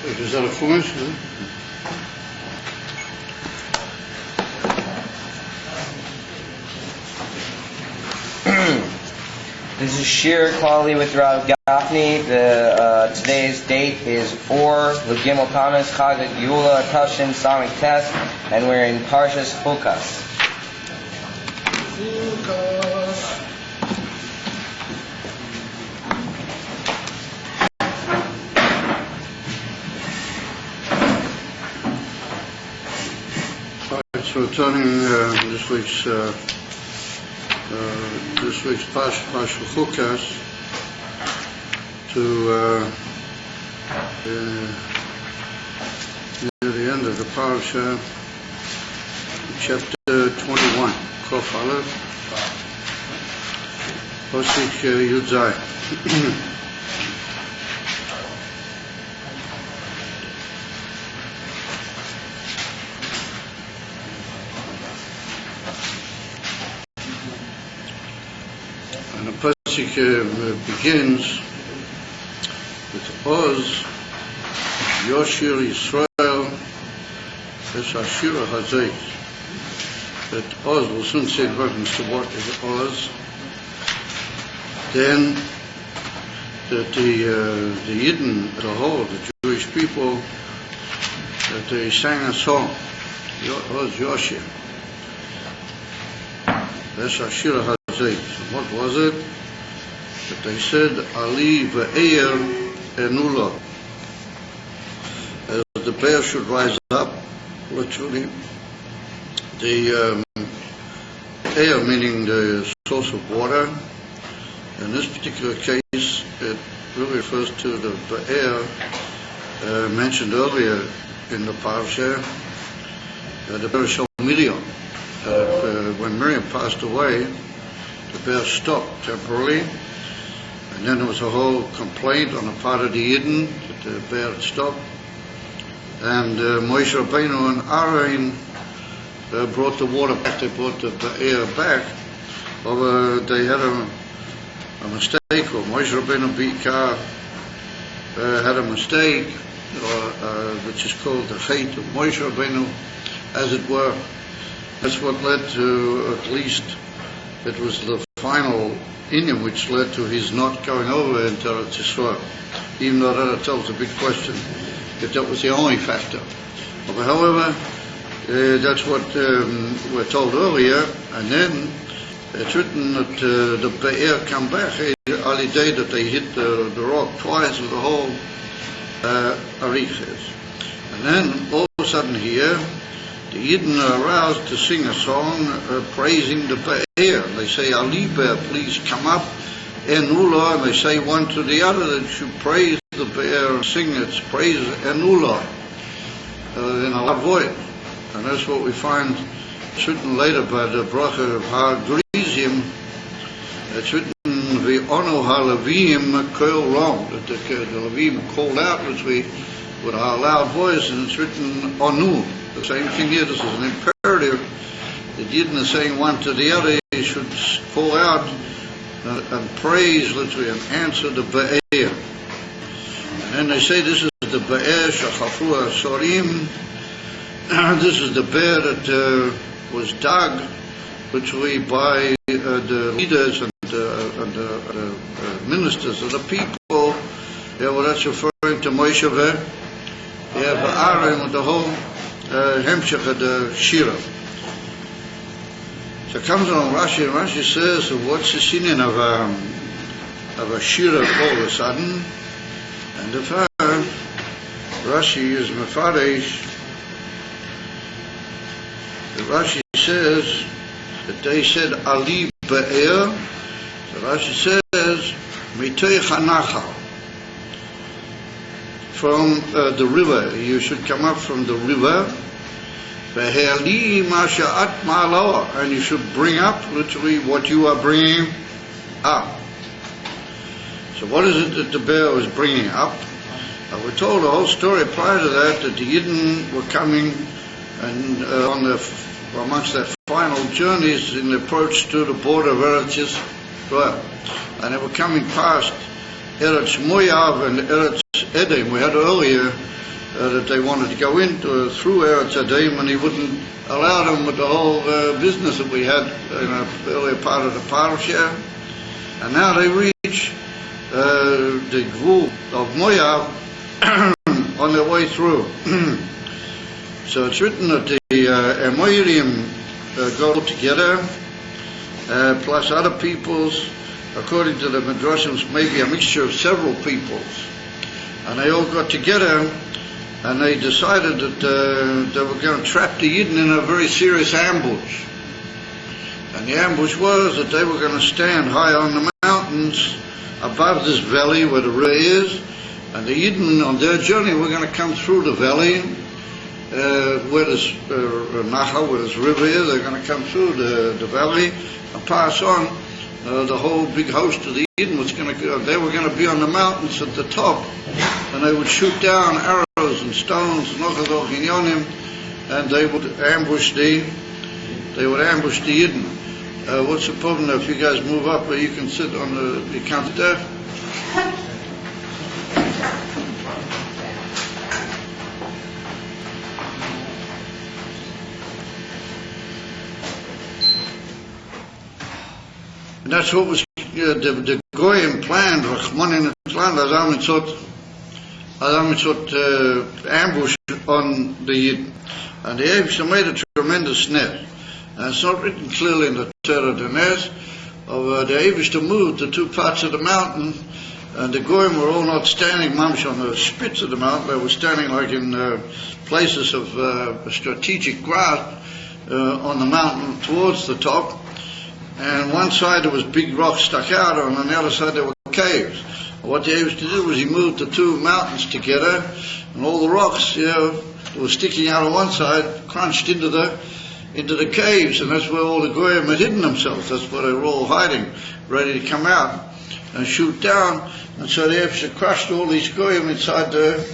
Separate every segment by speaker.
Speaker 1: Is that a finish?
Speaker 2: This is Shir Quality with Rav Gafni. Today's date is 4 L'Gimel Tammuz Chag Geula Tashin Samik Tes, and we're in Parshas Chukas.
Speaker 1: So turning this week's Parshas Chukas to near the end of the parasha, chapter 21, Kof Aleph, Posik Yud Zay. And the pasuk begins with Oz, Yoshir Yisrael, Es Ashira Hazeit. That Oz will soon say reference to what is Oz. Then that the Yidden as a whole, the Jewish people, that they sang a song, Oz Yoshir, Es Ashira Hazeit. What was it? That they said, Ali ve'er enula. As the bear should rise up, literally. The air, meaning the source of water. In this particular case, it really refers to the be'er mentioned earlier in the parasha, the bear Shel Miriam. When Miriam passed away, the bear stopped temporarily, and then there was a whole complaint on the part of the Yidden that the bear had stopped. And Moshe Rabbeinu and Aaron brought the water back, they brought the bear back, but they had a mistake, or Moshe Rabbeinu Bikar had a mistake, which is called the fate of Moshe Rabbeinu, as it were. That's what led to, at least, it was the final inyan which led to his not going over into Eretz Yisrael, even though that tells a big question if that was the only factor. But however, that's what we're told earlier, and then it's written that the Be'er come back, early day that they hit the rock twice with the whole Ariches. And then all of a sudden here, the Yidden are aroused to sing a song praising the Be'er. They say, Ali Be'er, please come up. Enula, and they say one to the other that you praise the Be'er and sing its praise Enula in a loud voice. And that's what we find. It's written later by the bracha of Har Gerizim. It's written, V'onu ha-Levim koil rom, that the Levim called out with a loud voice, and it's written Onu. The same thing here, this is an imperative. The Yidden are saying one to the other, you should call out and praise, literally, and answer the Be'er. And then they say this is the Be'er Shachafu HaSorim. This is the bear that was dug, literally, by the leaders and the ministers of the people. Yeah, well, that's referring to Moshe Aaron with the whole Hemshech of the Shira. So it comes on Rashi, and Rashi says, what's the meaning of a Shira all of a sudden? And the fact, Rashi is Mefaresh. The Rashi says that they said Ali Be'er. So Rashi says, Mitei Chanachal. From the river, you should come up from the river, and you should bring up literally what you are bringing up. So what is it that the bear was bringing up? We're told the whole story prior to that the Yidden were coming and amongst their final journeys in the approach to the border of Eretz Yisrael, and they were coming past Eretz Moav and Eretz Edom. We had earlier that they wanted to go in through Eretz Yadayim, and he wouldn't allow them with the whole business that we had in the earlier part of the parasha. And now they reach the Gvul of Moab on their way through. So it's written that the Amorim go together, plus other peoples, according to the Midrashim, maybe a mixture of several peoples. And they all got together and they decided that they were going to trap the Yidden in a very serious ambush. And the ambush was that they were going to stand high on the mountains above this valley where the river is, and the Yidden on their journey were going to come through the valley where this Nachal, where this river is. They're going to come through the valley and pass on. The whole big host of the Yidden was going to go. They were going to be on the mountains at the top, and they would shoot down arrows and stones and and they would ambush the Yidden. What's the problem if you guys move up where you can sit on the counter there? And that's what was the Goyim planned, Rachmanin Islam, Azamitzot ambush on the Yidden. And the Eivshter made a tremendous net. And it's not written clearly in the Torah Danes of the Eivshter moved the two parts of the mountain, and the Goyim were all not standing mamish on the spits of the mountain. They were standing like in places of strategic grasp on the mountain towards the top. And one side there was big rocks stuck out, and on the other side there were caves. What the Eivshter did was he moved the two mountains together, and all the rocks, that were sticking out on one side, crunched into the caves, and that's where all the Goyim had hidden themselves. That's where they were all hiding, ready to come out and shoot down. And so the Eivshter crushed all these Goyim inside the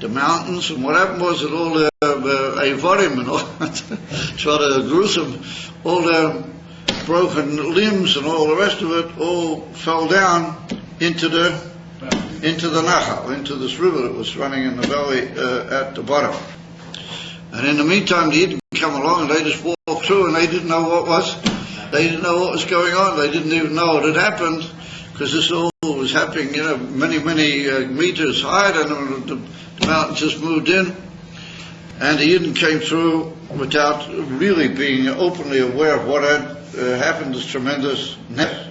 Speaker 1: mountains, and what happened was that all the Eivarim and all that, sort of gruesome, all the broken limbs and all the rest of it all fell down into the Nachal, into this river that was running in the valley at the bottom. And in the meantime, the Yidden come along and they just walked through, and they didn't know what was going on. They didn't even know what had happened, because this all was happening, many meters high, and the mountain just moved in. And the Yidden came through without really being openly aware of what had happened, this tremendous net.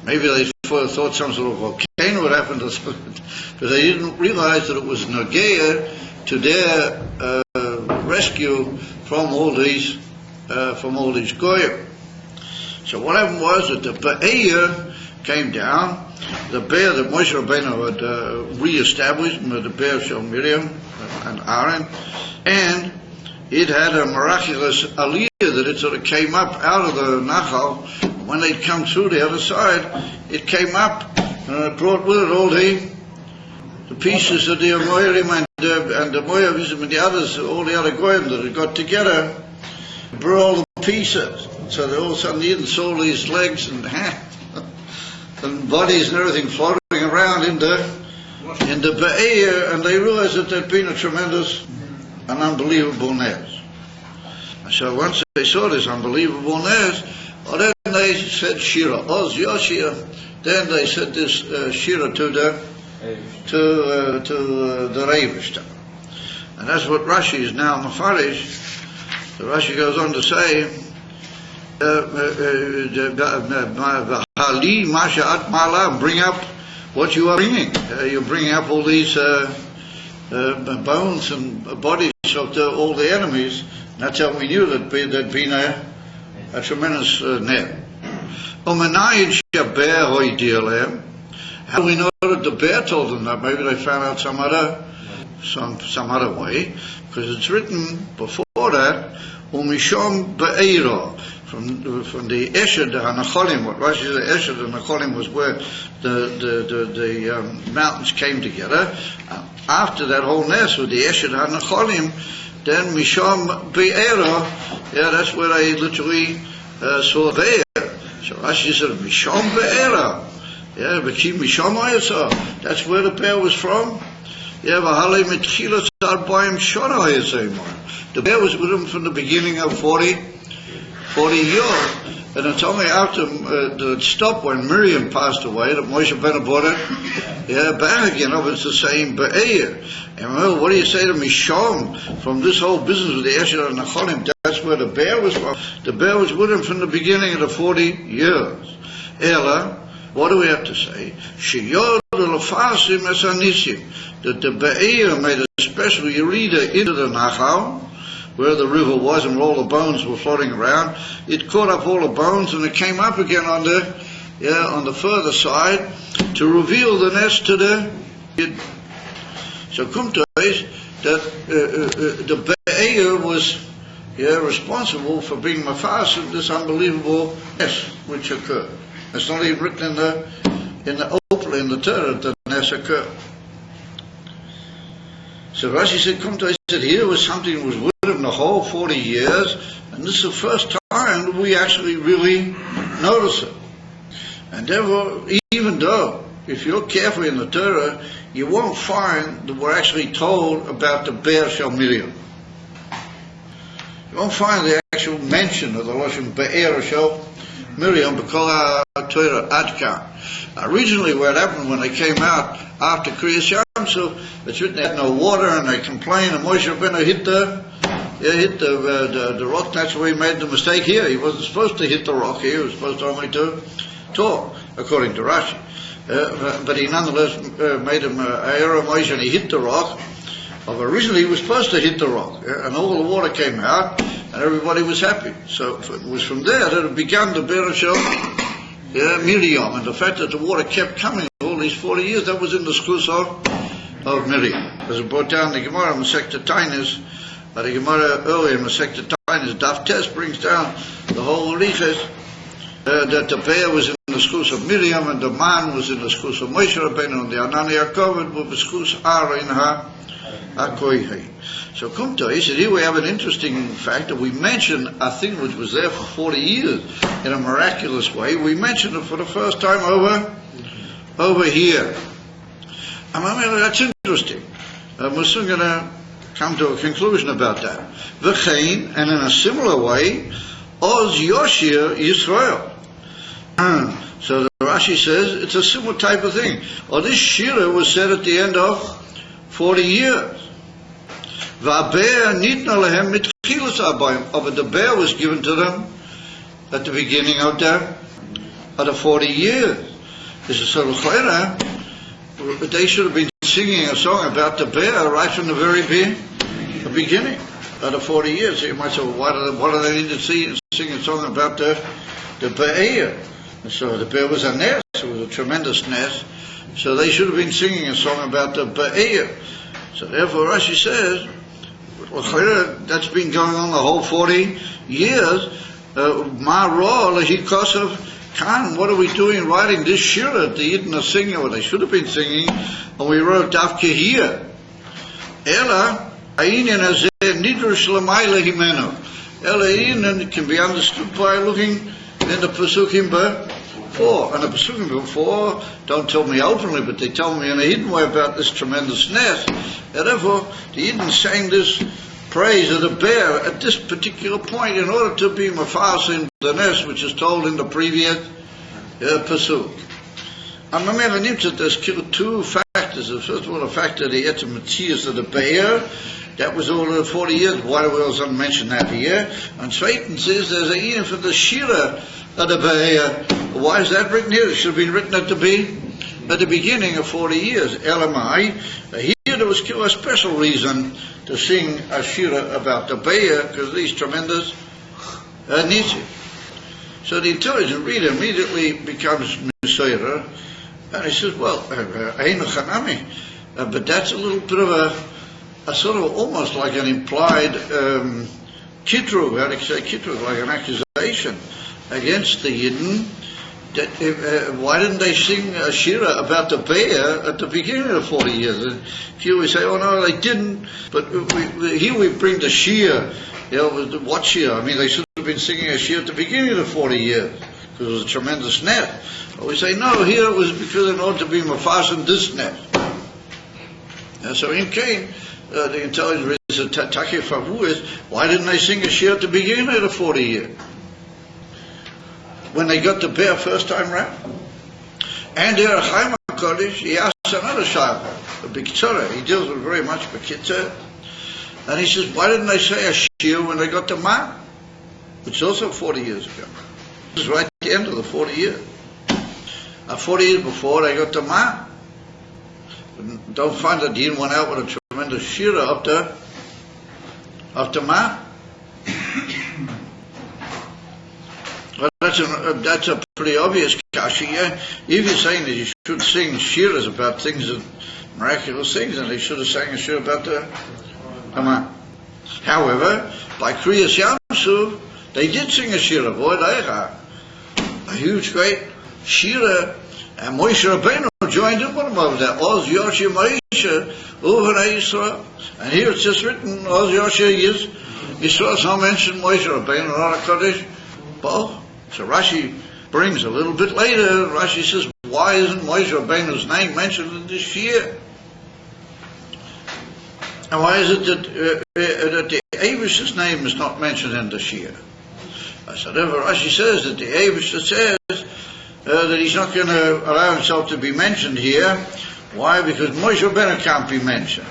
Speaker 1: Maybe they thought some sort of volcano had happened, but they didn't realize that it was Nogea to their rescue from all these Goyim. So what happened was that the Be'er came down, the Be'er that Moshe Rabbeinu had re-established, the Be'er of Miriam and Aaron, and it had a miraculous aliyah that it sort of came up out of the Nachal. When they'd come through the other side, it came up, and it brought with it all the pieces of the Amorim and the Moabism and the others, all the other Goyim that had got together, brought all the pieces. So they all of a sudden Yidden saw these legs and hands and bodies and everything floating around in the Be'er, and they realized that there'd been a tremendous and unbelievable nes. And so once they saw this unbelievable nes, well, then they said Shira, Oz Yoshia. Then they said this Shira to the Eivshter. And that's what Rashi is now Mafarish. So Rashi goes on to say, bring up what you are bringing. You're bringing up all these bones and bodies of all the enemies. And that's how we knew that there'd been a tremendous net. How do we know that the bear told them that? Maybe they found out some other way, because it's written before that, Umishom Be'era, from the Eshed HaNacholim. What Rashi said, Eshed HaNacholim was where the mountains came together. After that whole nest with the Eshed HaNacholim, then Mishom Be'era, that's where they literally saw bear. So Rashi said, Mishom Be'era. That's where the bear was from. Yeah, the bear was with him from the beginning of 40 years. And it's only after it stopped when Miriam passed away that Moshe Rabbeinu brought it back again. It's the same Be'er. And well, what do you say to Mishom from this whole business with the Esher and the Cholim? That's where the bear was from. The bear was with him from the beginning of the 40 years. Ella, what do we have to say? That the Be'er made a special Yerida into the Nachal, where the river was and all the bones were floating around. It caught up all the bones and it came up again on the further side to reveal the nest to the kid. So Kumta is that the Be'er was responsible for being mafas of this unbelievable nest which occurred. It's not even written in the Torah that the nest occurred. So Rashi said, Kumta said, here was something that was with him the whole 40 years, and this is the first time that we actually really notice it. And therefore, even though, if you're careful in the Torah, you won't find that we're actually told about the Be'er Shel Miriam. You won't find the actual mention of the Lashon Be'er Shel Miriam, because Torah Adkan. Originally, what happened when they came out after Kriyas Yam, so it's written they had no water and they complained, and Moshe Rabbeinu hit the rock. That's where he made the mistake here. He wasn't supposed to hit the rock here. He was supposed to only to talk, according to Rashi. But he nonetheless made him error Moshe, and he hit the rock. But originally he was supposed to hit the rock, and all the water came out, and everybody was happy. So it was from there that it began the Be'er Shel Miriam, and the fact that the water kept coming all these 40 years, that was in the schus of Miriam. As it brought down the Gemara Masechta Tainis, the Gemara earlier Masechta Tainis, Daf Tes brings down the whole Riches, that the bear was in the schus of Miriam, and the man was in the schus of Moshe Rabbeinu, and the Anani Yaakov were the schus Ara in her Akoihi. So Kumta, he said, here we have an interesting fact that we mention a thing which was there for 40 years in a miraculous way. We mentioned it for the first time over here. I mean, that's interesting. We're soon going to come to a conclusion about that. V'chein, and in a similar way, Oz Yoshir Yisrael. So the Rashi says it's a similar type of thing. Or this Shira was said at the end of 40 years. But the bear was given to them at the beginning of the 40 years. This is sort of they should have been singing a song about the bear right from the very beginning of the 40 years. So you might say, well, why do they need to sing a song about the bear? So the bear was a nest. It was a tremendous nest. So they should have been singing a song about the bear. So therefore Rashi says, that's been going on the whole 40 years. What are we doing writing this shira? The Yidden are singing, or they should have been singing, and we wrote Dafke here. Ella, Ainin Azeh Nidrush Lamaila Himeno. Ella Ainin can be understood by looking in the Pesukim before. And the Pesukim before don't tell me openly, but they tell me in a hidden way about this tremendous nest. And therefore, the Yidden sang this praise of the bear at this particular point in order to be mafas in the nest, which is told in the previous pasuk. And there's two factors. First of all, the fact that he had some materials of the bear. That was all the 40 years. Why do we also mention that here? And Satan says there's a even for the shira of the bear. Why is that written here? It should have been written at the beginning of 40 years. Elamai. Here there was a special reason to sing a shira about the bear, because these tremendous nitzi. So the intelligent reader immediately becomes Messiah, and he says, well, but that's a little bit of a sort of almost like an implied kitrug, how do you say kitrug, like an accusation against the Yidden. That why didn't they sing a shira about the bear at the beginning of 40 years? And here we say, oh no, they didn't. But here we bring the shir. What shir? I mean, they should have been singing a shir at the beginning of the 40 years because it was a tremendous net. But we say no, here it was because in order to be mafas in this net. And so in Cain, the intelligence is Taki Favu is, why didn't they sing a shir at the beginning of the 40 year? When they got the bear first time round? And there, Chaim HaKodesh, he asked another shayla, a big tzara. He deals with very much Bekitzer. And he says, why didn't they say a shir when they got the man? Which is also 40 years ago. This is right at the end of the 40 years. 40 years before they got the man. Don't find that Dean went out with a tremendous shira after man. Well, that's a pretty obvious kashi. Yeah? If you're saying that you should sing shiras about things, that miraculous things, then they should have sang a shira about the man. However, by Kriyas Yamsuf, they did sing a shira, a huge, great shira, and Moshe Rabbeinu joined in with them over there. Oz Yoshia Moshe Uvnei Yisrael, and here it's just written Oz Yoshia Yisrael. It's not mentioned Moshe Rabbeinu or Kodesh. Both. So Rashi brings a little bit later. Rashi says, why isn't Moshe Rabbeinu's name mentioned in this year? And why is it that the Avish's name is not mentioned in this year? So therefore Rashi says that the Avish says that he's not going to allow himself to be mentioned here. Why? Because Moshe Rabbeinu can't be mentioned.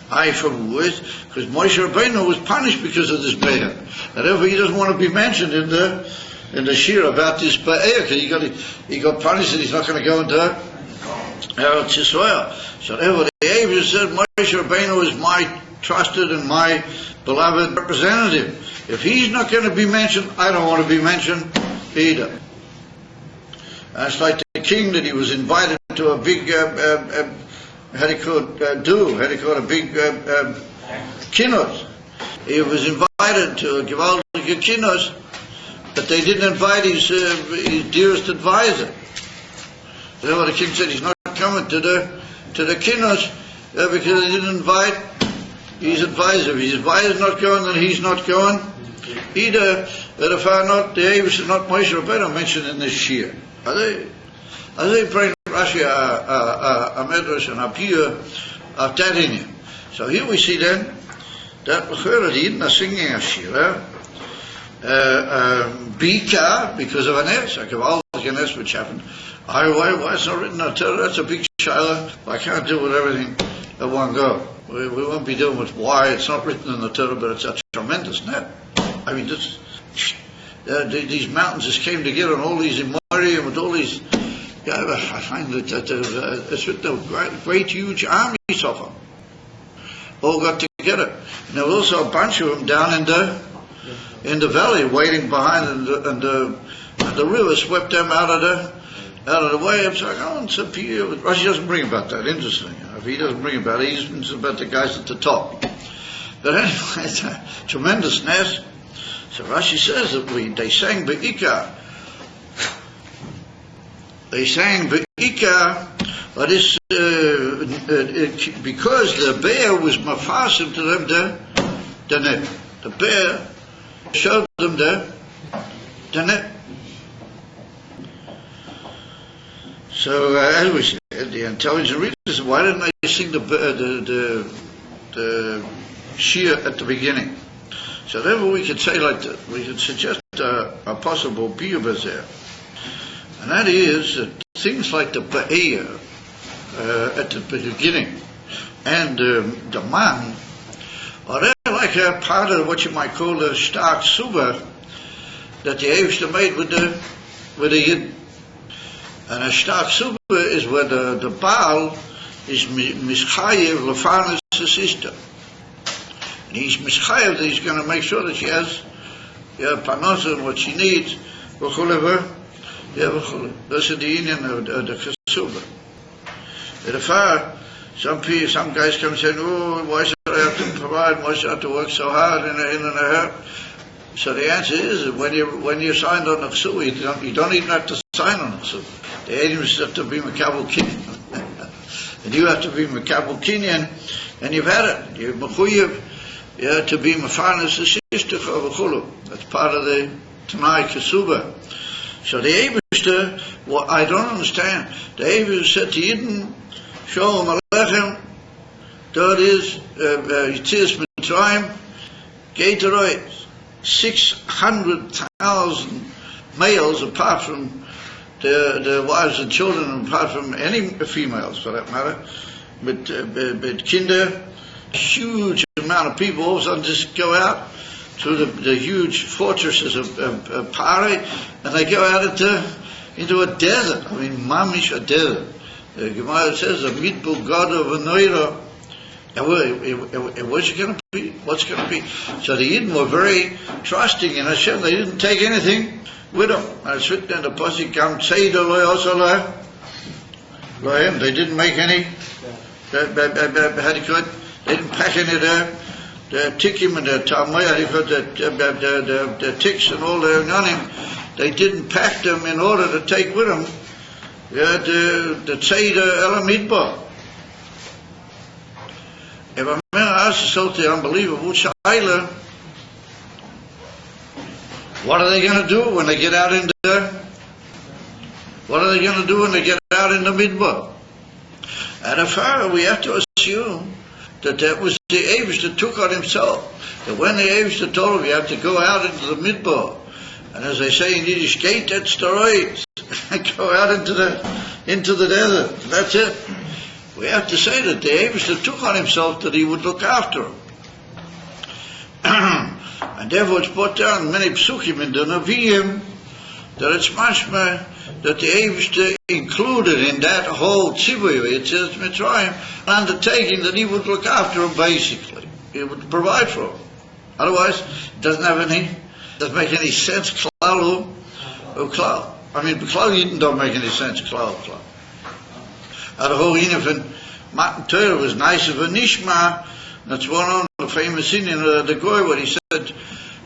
Speaker 1: Because Moshe Rabbeinu was punished because of this bear. And therefore he doesn't want to be mentioned in the shir about this bear, because he got punished and he's not going to go into Eretz Yisrael. So therefore the Avish said, Moshe Rabbeinu is my trusted and my beloved representative. If he's not going to be mentioned, I don't want to be mentioned either. And it's like the king that he was invited to a big, a big kinos. He was invited to a gewaltige kinos, but they didn't invite his dearest advisor. So the king said he's not coming to the kinos because they didn't invite his advisor. If his advisor's not going, then he's not going either. That if I'm not, the Avish is not Moshe Rabbeinu mentioned in this shir. Are they bring Rashi a medrash and a piyah of that in him? So here we see then that the Yidden are singing a shira, Bika, because of an es, a gewaltig an es which happened. Why it's not written in the Torah? That's a big shayla. I can't do with everything at one go. We won't be dealing with why it's not written in the Torah, but it's a tremendous net. I mean, these mountains just came together, and all these Imari with all these. I find that it's written a great, huge armies of them all got together. And there was also a bunch of them down in the valley, waiting behind, and the river swept them out of the way. It's like, it's up here. Rashi doesn't bring about that. Interesting. If he doesn't bring about it, he's about the guys at the top. But anyway, it's a tremendous nest. So Rashi says that they sang Be'ika. They sang Be'ika, but it's because the bear was mafasim to them the net. The bear showed them the net. So as we said, the intelligent readers, why didn't they sing the shir at the beginning? So therefore we could say like that. We could suggest a possible piyuba there. And that is that things like the ba'ir at the beginning and the man are like a part of what you might call the stark suba that the Eivshter made with the Yid. And a stark suba is where the Baal is mischayev lefanas his sister. And he's mischayev that he's going to make sure that she has parnasa and what she needs. That's the union of the chasuba. Some guys come and say, why should I have to provide? Why should I have to work so hard in a hurt? So the answer is that when you signed on the chasuba, you don't even have to sign on the chasuba. The Edens have to be Mekabel Kinyan. And you have to be Mekabel Kinyan, and you've had it. You're mechuyev to be Mefanas Sishtecha v'chulu. That's part of the Tanai Kasuba. So the Eibishter, I don't understand. The Eibishter said to Yidden, Sholem Aleichem, Dort is Yitzias Mitzrayim, geht right, 600,000 males apart from the wives and children, apart from any females for that matter, but kinder, huge amount of people all of a sudden just go out to the huge fortresses of Pari, and they go out into a desert. I mean, mamish, a desert. The Gemara says, a midbul god of a noira. And what's it going to be? What's going to be? So the Yidden were very trusting in Hashem. They didn't take anything with them. And it's written in the Pasuk, Gam Tzeidah lo yasa lahem. They didn't make any. They didn't pack any there. The tikim and the tamaya, the ticks and all their yonim, they didn't pack them in order to take with them the Tzeidah el Midbar. If a man asks himself the unbelievable shaila, what are they going to do when they get out in the? What are they going to do when they get out in the midbar? At a far, we have to assume that was the Eivish that took on himself. That when the Eivish told him, you have to go out into the midbar, and as they say in Yiddish, gate that's the right, go out into the desert. That's it. We have to say that the Eivish took on himself that he would look after him. And therefore it's brought down many psukim in the Nevi'im that it's mashma that the Eivish included in that whole tzivui, it says Mitzrayim, an undertaking that he would look after him basically. He would provide for him. Otherwise, it doesn't make any sense. Klal. I mean, Klal Yidden don't make any sense. Klal. The whole Inif and Matan Torah was nice of a nishma. That's one on the famous Indian, the Goy, what he said.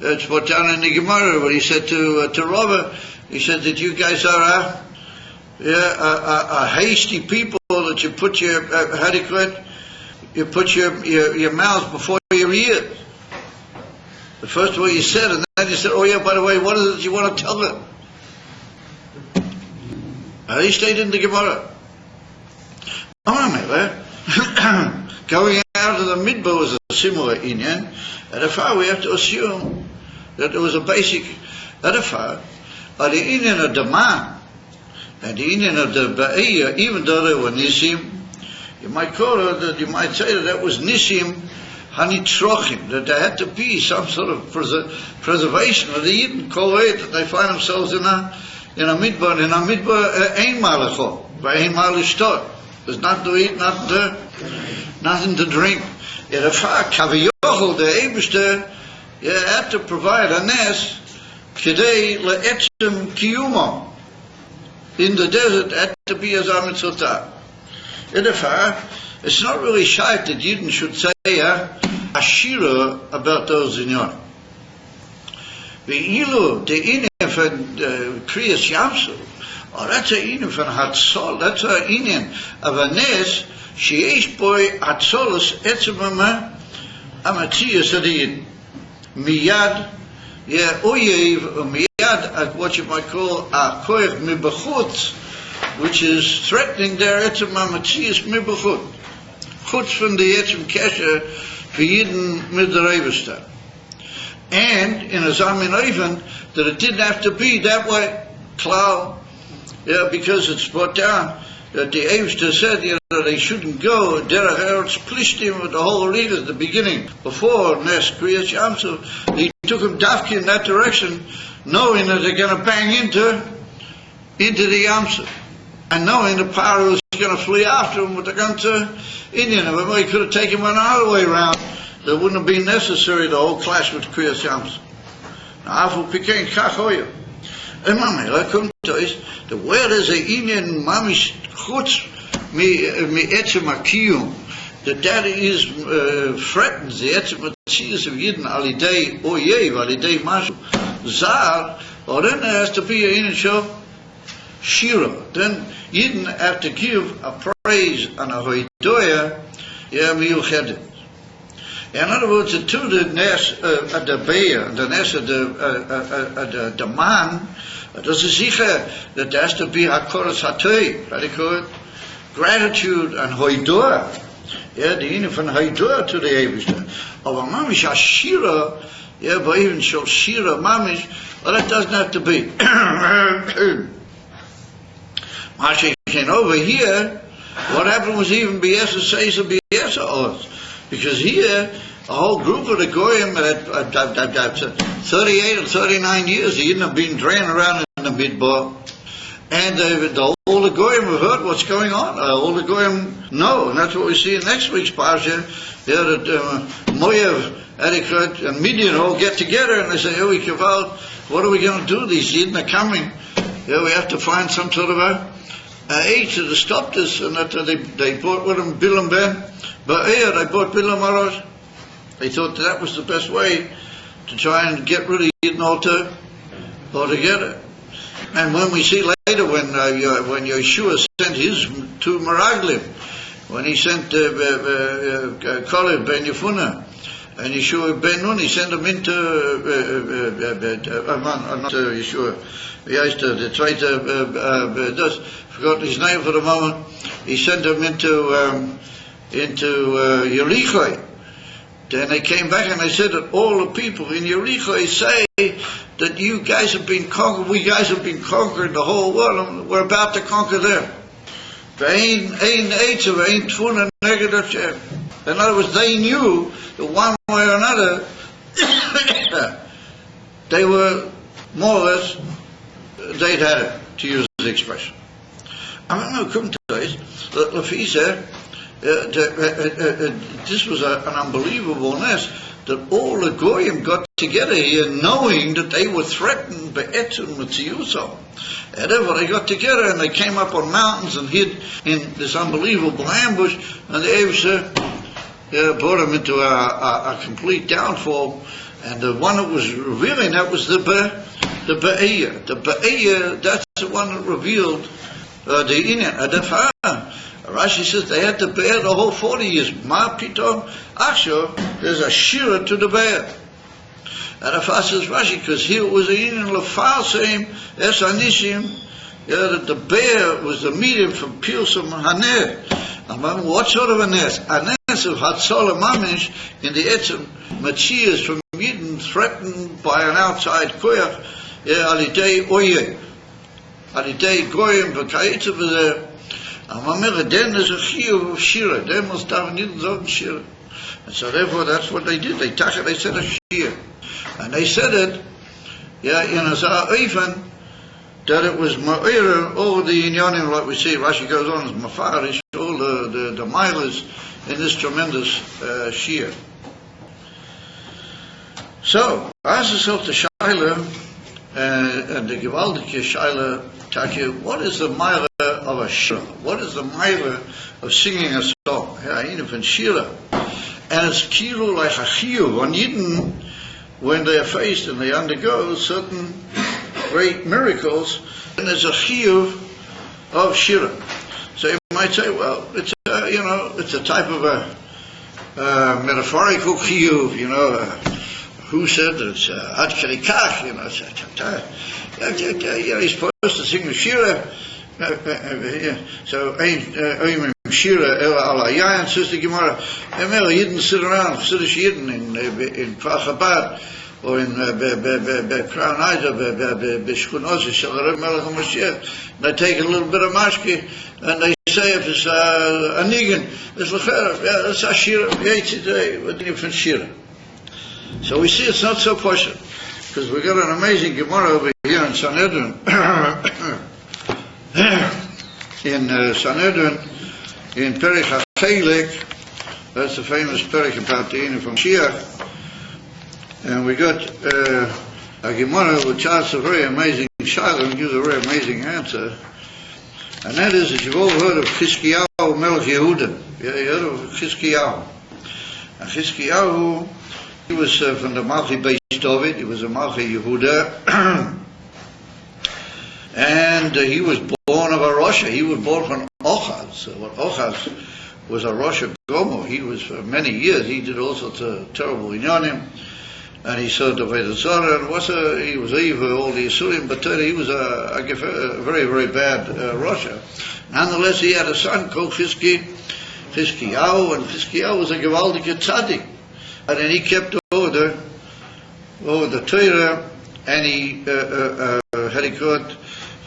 Speaker 1: It's put down in the Gemara. What he said to Rava, he said that you guys are a hasty people, that you put your you put your mouth before your ears. The first way he said, and then he said, oh yeah, by the way, what is it you want to tell them? He stayed in the Gemara. Going out of the midbar was a similar inyan. At a far, we have to assume that there was a basic edify, or the inyan of the man, and the inyan of the ba'iyah, even though they were nisim, you might call it that, you might say that was nisim hanitrochim, that there had to be some sort of preservation of the Yidden, that they find themselves in a midbar, and in a midbar, ein malacho, ein malishtot. There's nothing to eat, nothing to drink. Yet if Kaviyachol, the Eibishter, you had to provide a nes kidei le'etzem kiyumo. In the desert, had to be a zamitzotah. It's not really shite that Yidden should say a shira about those inyon. The ilu, the inyan for Kriyas Yamsu, oh, that's an inyan for Hatzol, that's an inyan of a nes, sheyesh boy Hatzolos etzemama amatziyas adiyid. Miyad, oyev, miyad, at what you might call a koyach mibachutz, which is threatening their etzem amatziyas mibachut. Chutz from the etzem kesher for Yidden midareivestan. And in a Zamin Oven, that it didn't have to be that way, Klau, because it's brought down that the Eivster said, they shouldn't go derech eretz plishtim with the whole reader at the beginning, before Nes Kriyas Yamsuf. He took him dafki in that direction, knowing that they're going to bang into the Yamsuf, and knowing the Paro was going to flee after him with the gun to Indian. If he could have taken him another way around, that wouldn't have been necessary, the whole clash with Kriyas Yamsuf. Now, Afu Pikein Kachoyah. The word is a Indian mamish chutz mi etzem akiyum, that is threatens the etzem atzias of Yidden alidei oyev, alidei mashu zar, or then there has to be a Indian show shira. Then Yidden have to give a praise and a hoidoya miyuchedet. In other words, the two, the nes of the bear, the nes of the man, das ist sicher that there has to be hakoras hatoi, very good, gratitude and hoidoa. Ja, die ene von Haidor zu der Ewigste. Aber Mamish Ashira, yeah, but even Shal Shira Mamish, well, that doesn't have to be. And over here, what happened was even Biesa says a Biesa Oz. Because here, a whole group of the Goyim at 38 or 39 years, he hadn't been draining around in the Midbar. And all the Goyim have heard what's going on. All the Goyim know. And that's what we see in next week's Parsha. There that Moav, Adikrat, and Midian all get together and they say, oh, what are we going to do? These Yidden are coming. Yeah, we have to find some sort of a aid to stop this. And that they brought with them Bilam Ben. But here, they brought Bilam Arosh. They thought that was the best way to try and get rid of Yidden altogether. And when we see later when Yeshua sent his two Meraglim, when he sent Kalev ben Yefunah and Yeshua ben Nun, he sent them into not Yeshua, the Zweite, forgot his name for the moment. He sent them into Yericho. Then they came back and they said that all the people in Yericho say that you guys have been conquered, we guys have been conquering the whole world, and we're about to conquer them. In other words, they knew that one way or another, they were more or less, they'd had it, to use the expression. I don't know, come to this, that Lafi said, this was an unbelievableness that all the Goyim got together here knowing that they were threatened by Etzim Mitziyusam. And therefore they got together and they came up on mountains and hid in this unbelievable ambush, and the Eivsa brought them into a complete downfall. And the one that was revealing that was the Be'iyah. The Be'iyah, that's the one that revealed the Inyan. Rashi says they had to bear the whole 40 years. Ma pitom achsho, there's a shira to the bear. And if I says Rashi, because here it was in Lefal same es anishim, that the bear was the medium from Pilsum Haner. And what sort of a nest? A nest of Hatzola Mamish in the Etzim Machias from Yidden threatened by an outside koyach, Alidei Oye. Alidei Goyim, V'kayitza V'zeh. Then there's a chiyuv of shira. Then must daven Yidden zogen shira. And so therefore that's what they did. They said a shir. And they said it, in a Za'ifan, that it was ma'ira, all the inyanim, like we see, Rashi goes on, is mafarish, all the milas in this tremendous shir. So, ask yourself the shaila, and the gewaldige shaila, Taki, what is the mila of a shira? What is the mila of singing a song? Even from shira. And it's kilu like a chiyuv on Yidden when they are faced and they undergo certain great miracles, and there's a chiyuv of shira. So you might say, well, it's it's a type of a metaphorical chiyuv, who said that it's ad kach, he's supposed to sing the shira. So shira ala yayin, says the Gemara. Yidden sit around, Chassidish Yidden in Kfar Chabad or in Crown Heiser, B'Shkunos, Shalom Melech HaMashiach. They take a little bit of mashki and they say if it's a nigan, it's l'cheref. Yeah, that's a shira. Today, what do you think shira? So we see it's not so poshut, because we got an amazing Gemara over here in Sanhedrin. In Sanhedrin, in Perich HaChelek, that's the famous Perich about the Inu from Mashiach, and we got a Gemara which asks a very amazing shaila and gives a very amazing answer, and that is that you've all heard of Chizkiyahu Melech Yehuda. Yeah, you heard of Chizkiyahu. And Chizkiyahu, he was from the Malchi Beis David, he was a Malchi Yehuda, and he was born of a Rosha. He was born from Ochaz. Ochaz was a Rosha Gomo. He was for many years. He did all sorts of terrible inyanim, and he served the Vedasara, and he was evil all the Yisurim, but he was a very, very bad Rosha. Nonetheless, he had a son called Chizki Chizkiyahu, and Chizkiyahu was a gewaldige tzaddik. And then he kept over the Torah, and he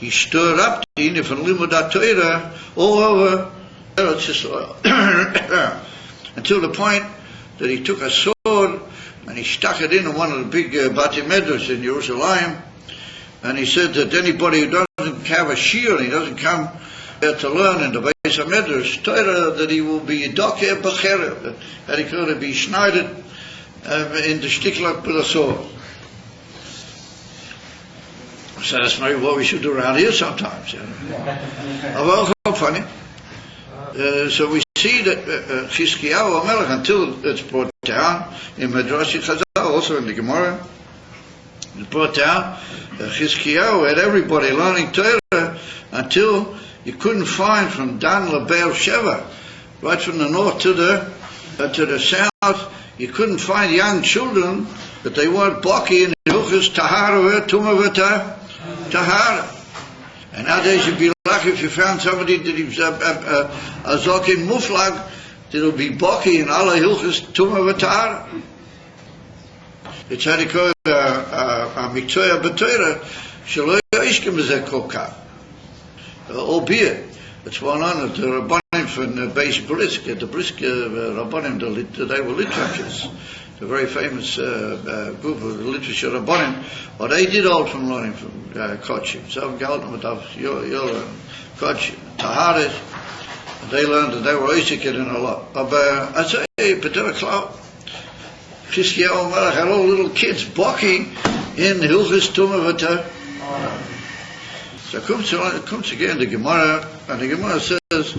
Speaker 1: stirred up the Ine von Limud Torah all over Eretz Yisrael. Until the point that he took a sword and he stuck it in one of the big Bati Medrash in Jerusalem, and he said that anybody who doesn't have a shiur, he doesn't come to learn in the Beis HaMedrash Torah, that he will be doker b'cherev, that he could be schneidet in the shtiklak with a sword. So that's maybe what we should do around here sometimes. Well, funny. So we see that Chizkiyahu HaMelech, until it's brought down in Midrash Chazal, also in the Gemara, it's brought down, Chizkiyahu had everybody learning Torah until you couldn't find from Dan to Beersheba, right from the north to the south, you couldn't find young children that they weren't baki in Hilchos Tahara, Tumah Tahara. And nowadays you'd be lucky if you found somebody that he was a Zokin Muflag, that would be baki in Allah Hilchos Tumah Tahara. It's had to go a Miktoya B'Torah, Shelo Yishkem B'Zeh Kokah. Albeit, it's one on the Rabbanim from the Beis Brisk, the Brisk Rabbanim, they were literatures, the very famous group of literature Rabbanim, but they did all from learning from Kodshim. So Galton with your Kodshim, Taharis, they learned that they were Isaac in a lot. But I say, Peter Cloud, Chizkiyahu HaMelech had all little kids balking in Hilchos Tumah V'Torah. So it comes again the Gemara, and the Gemara says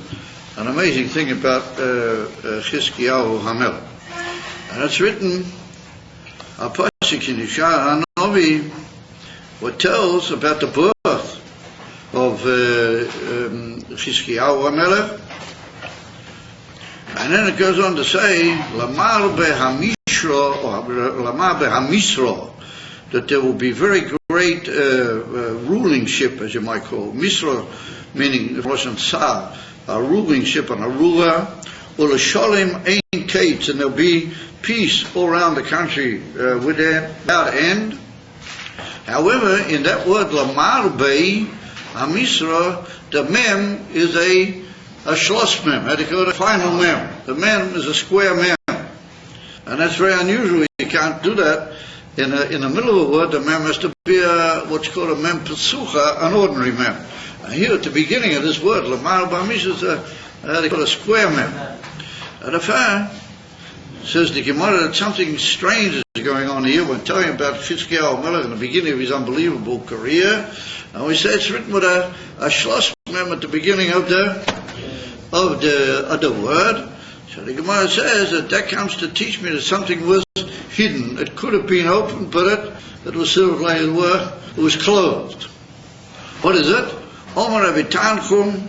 Speaker 1: an amazing thing about Chizkiyahu HaMelech. And it's written, a pasuk in Yeshaya HaNavi, what tells about the birth of Chizkiyahu HaMelech. And then it goes on to say, Lamar be'hamishra, or Lamar be'hamisra, that there will be very great rulingship, as you might call it. Misra, meaning Russian Tsar, a ruling ship and a ruler. Ulashalim ein kates, and there'll be peace all around the country without end. However, in that word lamar bei hamisra, the mem is a shlos mem. How do you call it? A final mem. The mem is a square mem, and that's very unusual. You can't do that. In the middle of a word, the mem has to be what's called a mem pesucha, an ordinary mem. And here at the beginning of this word, lamar b'hamish is a square mem. And the fact says the Gemara that something strange is going on here. We're telling about Chizkiyahu HaMelech in the beginning of his unbelievable career, and we say it's written with a shlos mem at the beginning of the word. So the Gemara says that comes to teach me that something was hidden. It could have been open, but it was sort of like it was closed. What is it? Omer Avitanchum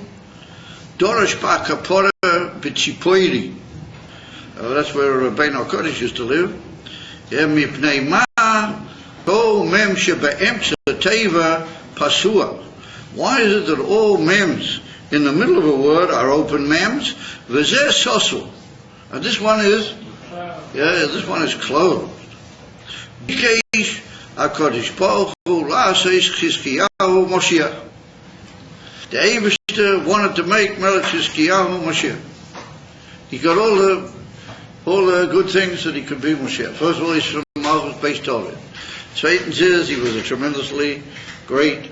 Speaker 1: Dorosh Ba Kapora B'Tzipoiri. That's where Rabbeinu HaKodesh used to live. Mipnei Ma Kol Mem Shebe'emtza Teva Pasua. Why is it that all mems in the middle of a word are open mems? V'zeh sosul. And this one is closed. Bikesh HaKodesh Baruch Hu La'aseis Chizkiyahu Moshiach. The Eibishter wanted to make Melech Chizkiyahu Moshiach. He got all the good things that he could be Moshiach. First of all, he's from Malchus Beis David. Second is he was a tremendously great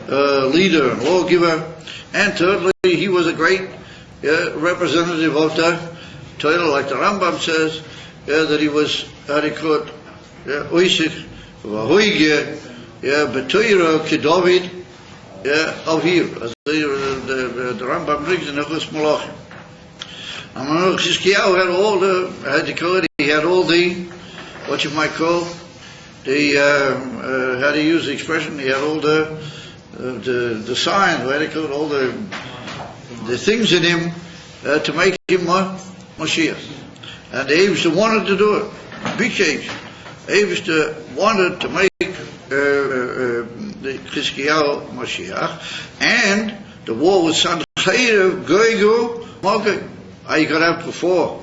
Speaker 1: leader and lawgiver. And thirdly, he was a great representative of the Torah, like the Rambam says, that he was, how do you call it, Oisich, Vahoige, B'Torah, Kedavid, Avir, as the Rambam brings in Hilchos Malachim. Chizkiyahu had all he had all the, what you might call, how to use the expression, he had all the signs, how to call it, all the things in him to make him Moshiach. And the Eibishter wanted to do it. Bikesh. Eibishter wanted to make the Chizkiyahu Moshiach, and the war with Sancheriv, Goygu, Magog. You got to have before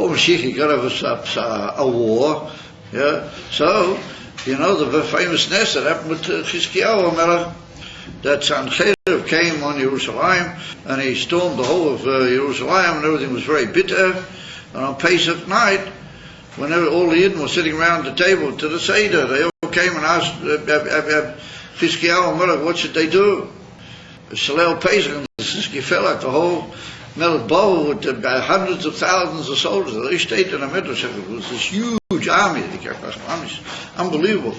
Speaker 1: Mashiach, you got to have a war. Yeah. So, you know, the famous nest that happened with Chizkiyahu Melech, that Sancheriv came on Jerusalem and he stormed the whole of Jerusalem and everything was very bitter. And on Pesach night, whenever all the Yidden were sitting around the table to the Seder, they all came and asked Chizkiyahu Melech, what should they do? Shalel Pesach, and the Siski fell out the whole Melech Bowl with hundreds of thousands of soldiers. They stayed in the Midrash. It was this huge army. Unbelievable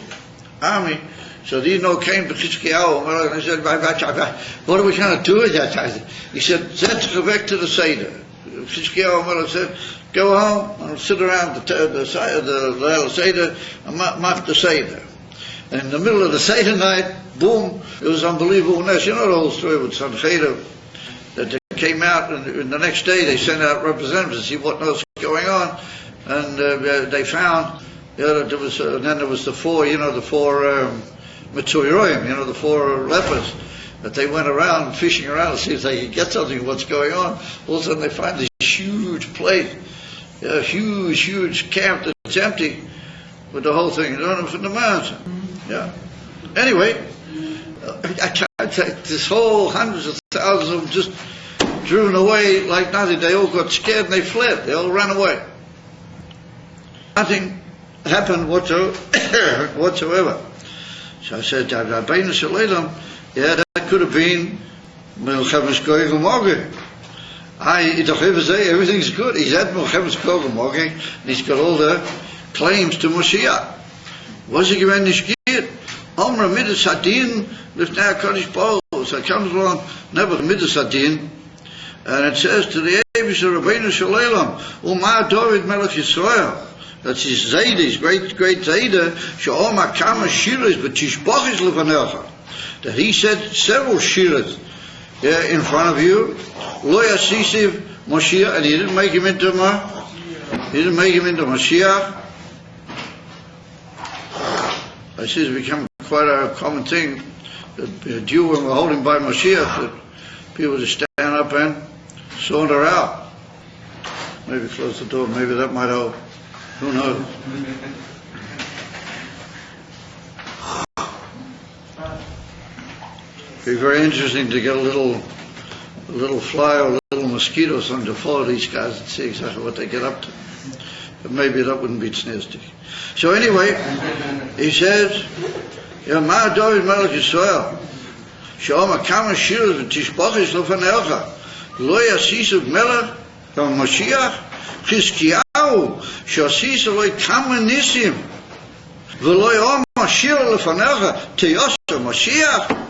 Speaker 1: army. So these came to Chizkiyahu Melech and they said, what are we going to do with that? He said, go back to the Seder. Chizkiyahu Melech said, go home and sit around the Seder and maf the Seder. And in the middle of the Seder night, boom, it was unbelievable. You know the whole story with Sancheriv, that they came out and the next day they sent out representatives to see what was going on. And they found that there was, and then there was the four Mitzuroim, the four lepers, that they went around fishing around to see if they could get something, what's going on. All of a sudden they find this huge plate, huge camp that's empty with the whole thing from the mountain. Yeah. Anyway, this whole hundreds of thousands of them just driven away like nothing. They all got scared and they fled. They all ran away. Nothing happened whatsoever. So I said, yeah, that could have been Milchemes Gog and Magog. Everything's good. He's had Milchemes Gog and Magog, and he's got all the claims to Moshiach. Was he given nicht geht? Omra Midas Hadin, Lifnei HaKadosh Baruch Hu. So it comes along, never Midas Hadin, and it says to the Eibusher Rabbeinu Shalom, Umar David Melech Yisrael. That's his Zayda, his great Zayda, Sha'oma Kama Shiras, but Tishbach is Levanecha. That he said several Shiras in front of you, Lo Yasisiv Moshiach, and he didn't make him into Mashiach. I see it's become quite a common thing that a Jew, when we're holding by Mashiach, that people just stand up and saunter out. Maybe close the door, maybe that might help. Who knows? It'd be very interesting to get a little fly or a little mosquito or something to follow these guys and see exactly what they get up to. But maybe that wouldn't be tznistic. So anyway, he says, Ma David Melech Yisrael, Sha'oma Kama Shiras v'tishbachis Lefanecha, Lo Yasisiv Melech HaMashiach, Chizkiyahu, Shasisa Lo Kama Nisim, V'lo Yom Shira Lefanecha, Teyasa Mashiach.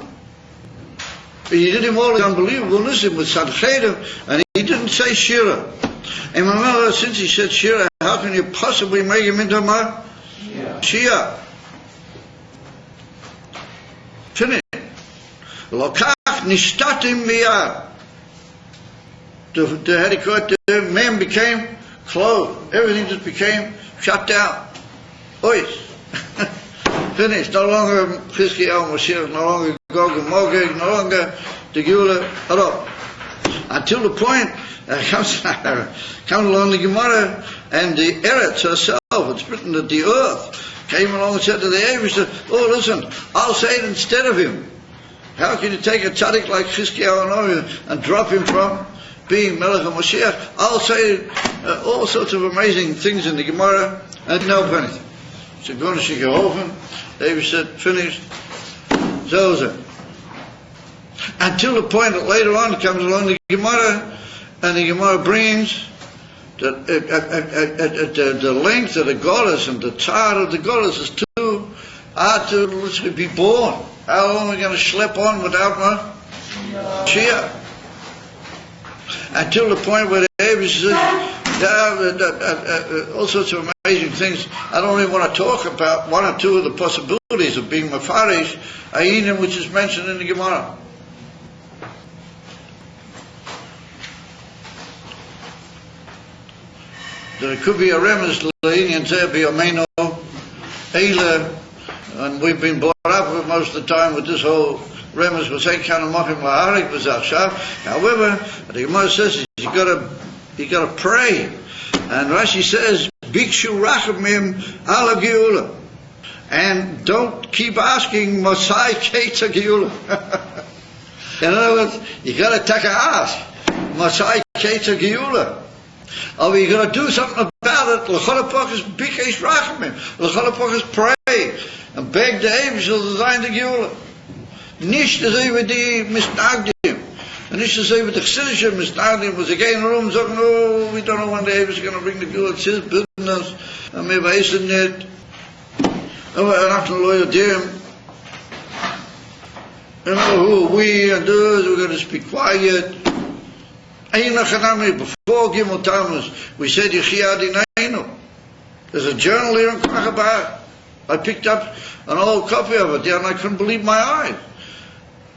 Speaker 1: He did him all the unbelievable nisim with Sancheriv, and he didn't say Shira. And remember, since he said Shira, how can you possibly make him into Mashiach? Finish. Lokach nishtatim miyad. The man became closed. Everything just became shut down. Ois. Finished. No longer Chizkiyahu Mashiach, no longer Gog and Magog, no longer the Geula at all. Until the point comes along the Gemara and the Eretz herself. It's written that the earth came along and said to the Eibusher, oh listen, I'll say it instead of him. How can you take a tzaddik like Chizkiyahu and drop him from being Melech HaMashiach? I'll say all sorts of amazing things in the Gemara and no anything. So going to Shikohofen, the Eibusher said, finished. So until the point that later on comes along the Gemara, and the Gemara brings that the length of the goddess and the tzad of the goddess is too hard to literally be born. How long are we going to schlep on without Mashiach? Until the point where the Eibusher says all sorts of amazing things. I don't even want to talk about one or two of the possibilities of being Mefarish Ayinim, which is mentioned in the Gemara. That it could be a remez l'Inyan Zeh b'Yameinu Eila, and we've been brought up with most of the time with this whole remez was kind of mocking laharik b'zachshav. However, the Gemara says you got to You got to pray. And Rashi says, Bikshu Rachamim ala Geula. And don't keep asking, Mosai Keita Geula. In other words, you got to take a ask, Mosai Keita Geula. Or you got to do something about it. L'cholapochus Bikesh Rachamim. L'cholapochus pray. And beg the Eivishal to sign the Geula. Nicht to say with the Misnagdim. And nicht to say with the Chsidische Misnagdim was again in the room saying, no, we don't know when the Eivishal is going to bring the Geula. It's his business. And we wissen it. And we're not going to lawyer them. You know who we and those, we're going to speak quiet. Before Gimel Tammuz, we said Yechia Adinainu. There's a journal here in Krachabah. I picked up an old copy of it there and I couldn't believe my eyes.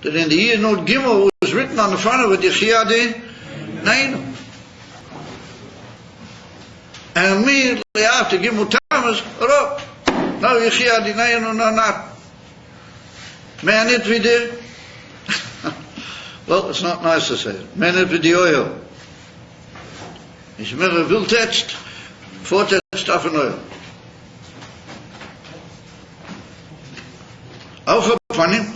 Speaker 1: That in the year Note Gimel was written on the front of it, Yechia Adinainu. And immediately after Gimel Tammuz, no Yechia Adinainu, no not. Man it we did. Well, it's not nice to say it. Men het videojo. Is meer een wildtekst, voortekst af en oil. Ook van hem.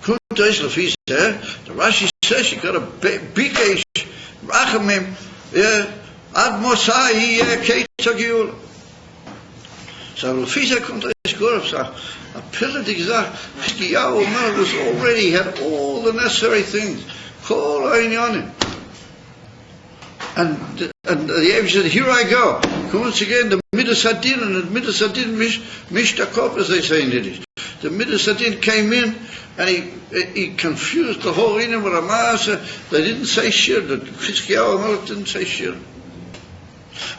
Speaker 1: Kunt is lefies, hè? The Rashi says you got a bikesh rachamim, ad mosai keitzagiul. So lefies komt is goed of zo. A pillar die gesagt, Chizkiyahu was already had all the necessary things. Kol ha'inyanim. And the Eivishal said, here I go. Once again, the Midas Hadin, and the Midas Hadin mishtakop, as they say in Yiddish. The Midas Hadin came in, and he confused the whole Inim with Amasa. They didn't say shir. The Chizkiyahu HaMelech didn't say shir.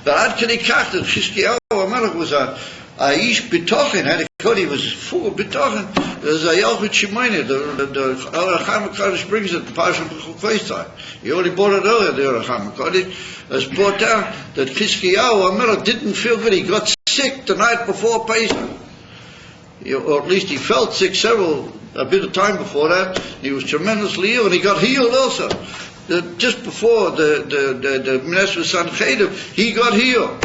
Speaker 1: But Ad Kedi Kach, that Chizkiyahu HaMelech was a Aish B'tochen, had a code, he was full of B'tochen. There's a Yalchut Shimoyne, the Oracham HaKadosh brings it, the Parsha B'chukveitzai. He already bought it earlier, the Oracham HaKadosh. It's brought down that Chizkiyahu HaMelech didn't feel good. He got sick the night before Pesach. Or at least he felt sick a bit of time before that. He was tremendously ill, and he got healed also. Just before the Minesra Sanchedim, he got healed.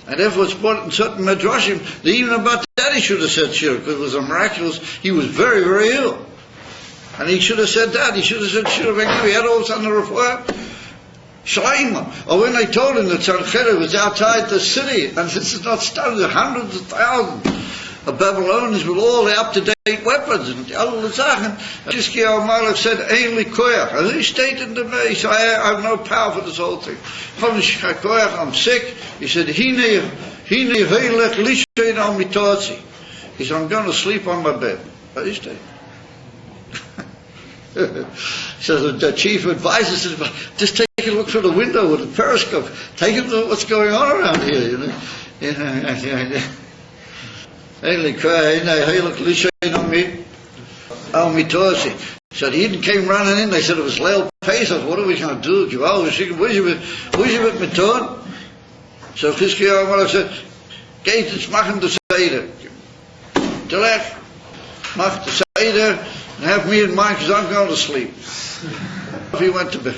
Speaker 1: And therefore it's brought in certain Medrashim that even about that he should have said shir, because it was a miraculous, he was very, very ill. And he should have said that, he should have said shir, he had all this on the refuah. Shleima. Or when they told him that Sanchedim was outside the city, and this is not started, hundreds of thousands of Babylonians with all the up-to-date weapons and all the Sachen. Chizkiyahu HaMelech said, Ein li koyach. And he stated to me, he said, I have no power for this whole thing. I'm sick. He said, Hine heilech lishein al mitotzi. He said, I'm going to sleep on my bed. He stayed. So the chief advisor said, just take a look through the window with the periscope. Take a look at what's going on around here, you know. So the Eden came running in. They said it was Leil Pesach. What are we going to do? So Chizkiyahu HaMelech said, "Geht it's machen the seder. Delech, mach the seder, and have me in mind because I'm going to sleep." He went to bed.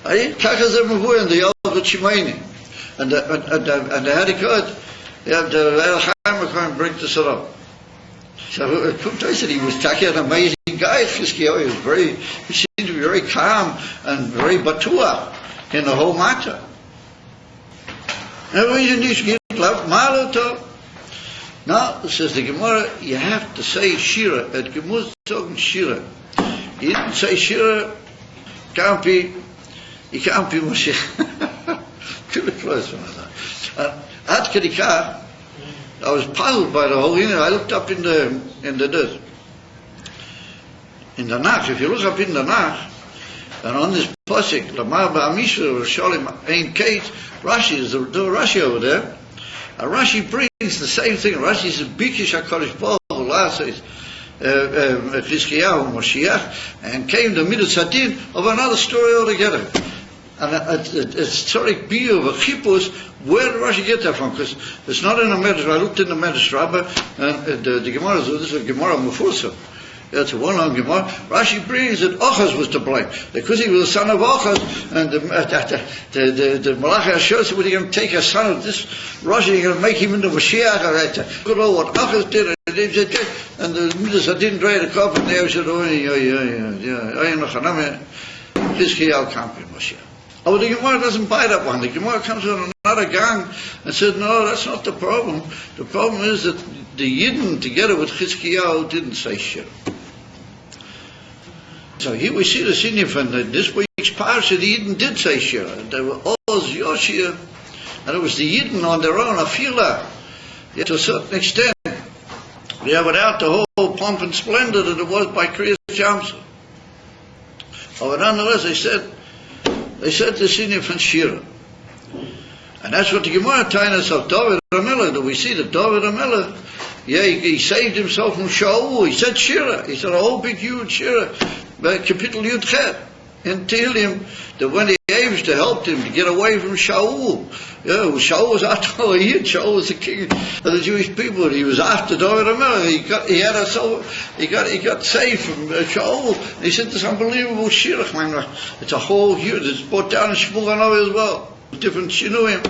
Speaker 1: I didn't kachas him away in the Yalchut Shimoyne, and the Hadikot. Yeah, the Elchaim bring this up. So I said he was an amazing guy. Chizkiyahu, he seemed to be very calm and very batua in the whole matter. Now, says the Gemara, you have to say shira. At Gemara talking shira. He didn't say shira. He can't be Moshe. Too close one of that. Ad Kedikah, I was puzzled by the whole thing. I looked up in the Nach. If you look up in the Nach, and on this pasuk, Lamar Ba'amisha Risholim Ein Kate, Rashi is the Rashi over there. And Rashi brings the same thing. Rashi says Bikish HaKadosh Baruch Hu last says Chizkiyahu Moshiach, and came the Midas Hadin of another story altogether. And it's tzarich biur of a chipus. Where did Rashi get that from? Because it's not in the Medrash. I looked in the Medrash Rabbah, and the Gemara, this is a Gemara Mufursa. That's a one-long Gemara. Rashi brings that Ochaz was to blame. Because he was the son of Ochaz, and the Malach HaShor said, well, you're going to take a son of this Rashi, you're going to make him into Mashiach. Look at all what Ochaz did, and the Midas didn't dry the cup, and they said, Chizkiyahu can't be Mashiach. Oh, the Gemara doesn't buy that one. The Gemara comes on another gang and said, no, that's not the problem. The problem is that the Yidden, together with Chizkiyahu, didn't say Shir. So here we see the significance that this week's parsha, the Yidden did say Shir. They were all Yoshir, and it was the Yidden on their own, Afila, yet to a certain extent. Yeah, without the whole pomp and splendor that it was by Kriyas Jamsa. But nonetheless, they said the significant Shira. And that's what the Gemara tells us of David HaMelech, that we see that David HaMelech, he saved himself from Shaul. He said Shira. He said a whole big huge Shira. Kapitel Yud Chet. And tell him that when the Eivishter helped him to get away from Shaul, Shaul was after a Yid, Shaul was the king of the Jewish people, and he was after David HaMelech. He got saved from Shaul. He said this unbelievable shirach, man. It's a whole huge. It's brought down in Shmuel Hanavi as well. Different shinuim.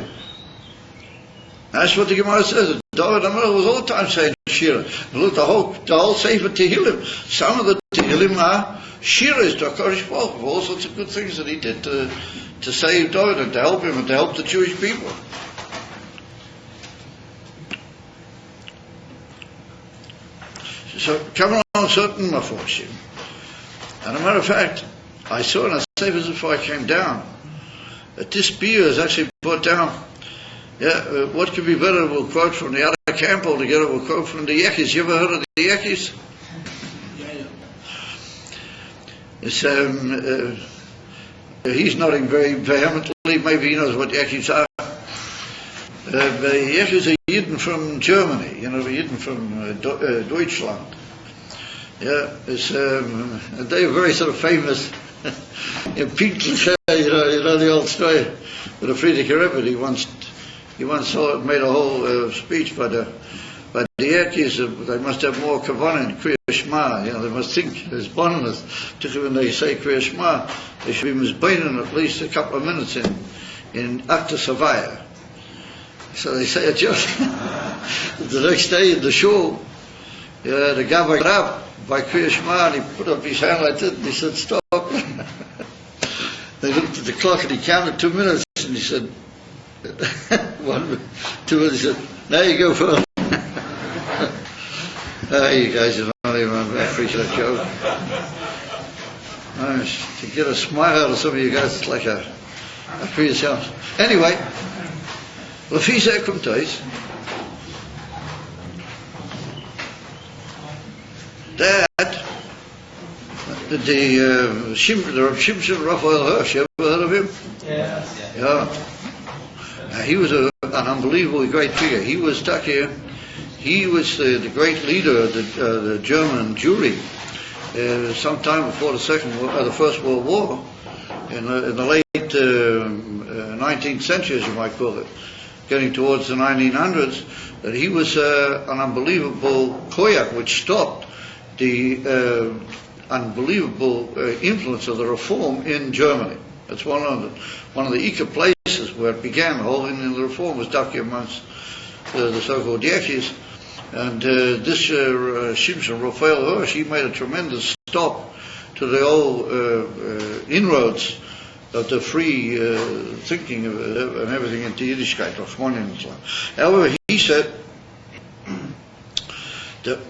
Speaker 1: That's what the Gemara says. David HaMelech was all the time saying shira. And look, the whole Sefer Tehillim. Some of the Tehillim are shiras to HaKadosh Baruch Hu, all sorts of good things that he did to save David and to help him and to help the Jewish people. So, coming on certain Mafoshim. And a matter of fact, I saw in a Sefer before I came down that this beer is actually brought down. What could be better? We'll quote from the other camp altogether. We'll quote from the Yekis. You ever heard of the Yekis? It's, he's nodding very vehemently. Maybe he knows what Yekis are. Yekis are Yidden from Germany. Yidden from Deutschland. They're very sort of famous. In Pink Cliché, the old story with the Friedrich Rebbe. He once made a whole speech by the Yekis. They must have more kavanah in Kriya Shema. They must think as bonus. Particularly when they say Kriya Shema, they should be misbeinen at least a couple of minutes in Akta Savaya. So they say it just the next day in the show. The Gabbai got up by Kriya Shema and he put up his hand like that and he said, stop. They looked at the clock and he counted 2 minutes and he said, 1, 2 minutes, he said, now you go first. You guys are not even appreciate that joke. To get a smile out of some of you guys, it's like a previous house. Anyway, Lefi Zeh kommt eis. That the Rav Shimshon Raphael Hirsch, you ever heard of him? Yeah. He was an unbelievably great figure. He was stuck here. He was the great leader of the German Jewry sometime before the First World War, in the late 19th century, as you might call it, getting towards the 1900s. That he was an unbelievable koyak which stopped the unbelievable influence of the reform in Germany. That's one of the Ika places where it began. The whole in the reform was Daki amongst the so-called Yekis. And this Shimshon Raphael Hirsch, he made a tremendous stop to the old inroads of the free thinking and everything into Yiddishkeit, Rachmanin and so on. However, he said that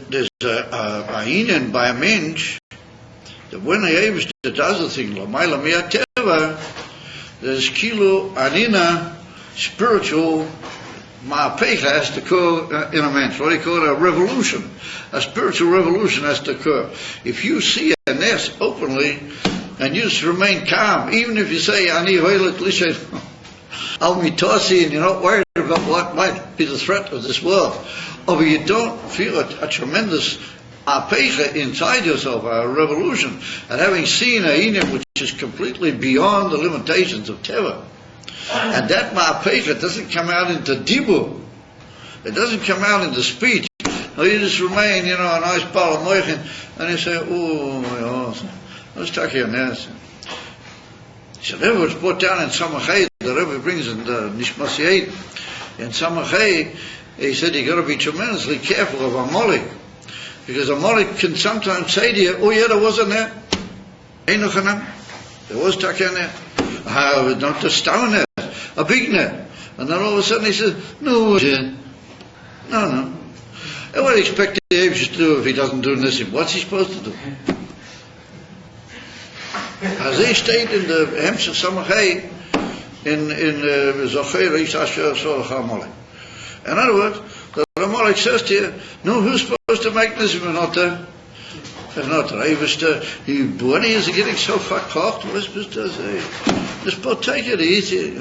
Speaker 1: there's a inen by a mensch that when the Eivishter does a thing, L'mayla mi'ateva, there's kilo anina, spiritual ma'apecha has to occur in a mensch. What do you call it? A revolution. A spiritual revolution has to occur. If you see a nest openly and you just remain calm, even if you say, Ani hoilet lishet al mitasi, and you're not worried about what might be the threat of this world, or you don't feel a tremendous apecha inside yourself, a revolution, and having seen a inim which is completely beyond the limitations of Teva, and that ma'apecha doesn't come out into dibur, it doesn't come out into speech, or you just remain, a nice ball of moichin, and you say, oh, let's talk here now. So the Rebbe was brought down in Samachay, the Rebbe brings in the Nishmas Yeit, in Samachay, he said you got to be tremendously careful of Amalek, because Amalek can sometimes say to you, oh yeah, there wasn't there. There was taken there. Not a stone net, a big net. And then all of a sudden he says, no. And what do you expect the Abish to do if he doesn't do Nissim? What's he supposed to do? As he stayed in the Hemshech Samachay, in Zocher, Ish Asher Sorach Amalek. In other words, the Amalek says to you, no, who's supposed to make Nissim or not there? If not, when he is getting so verkocht, what is supposed to say? Just take it easy.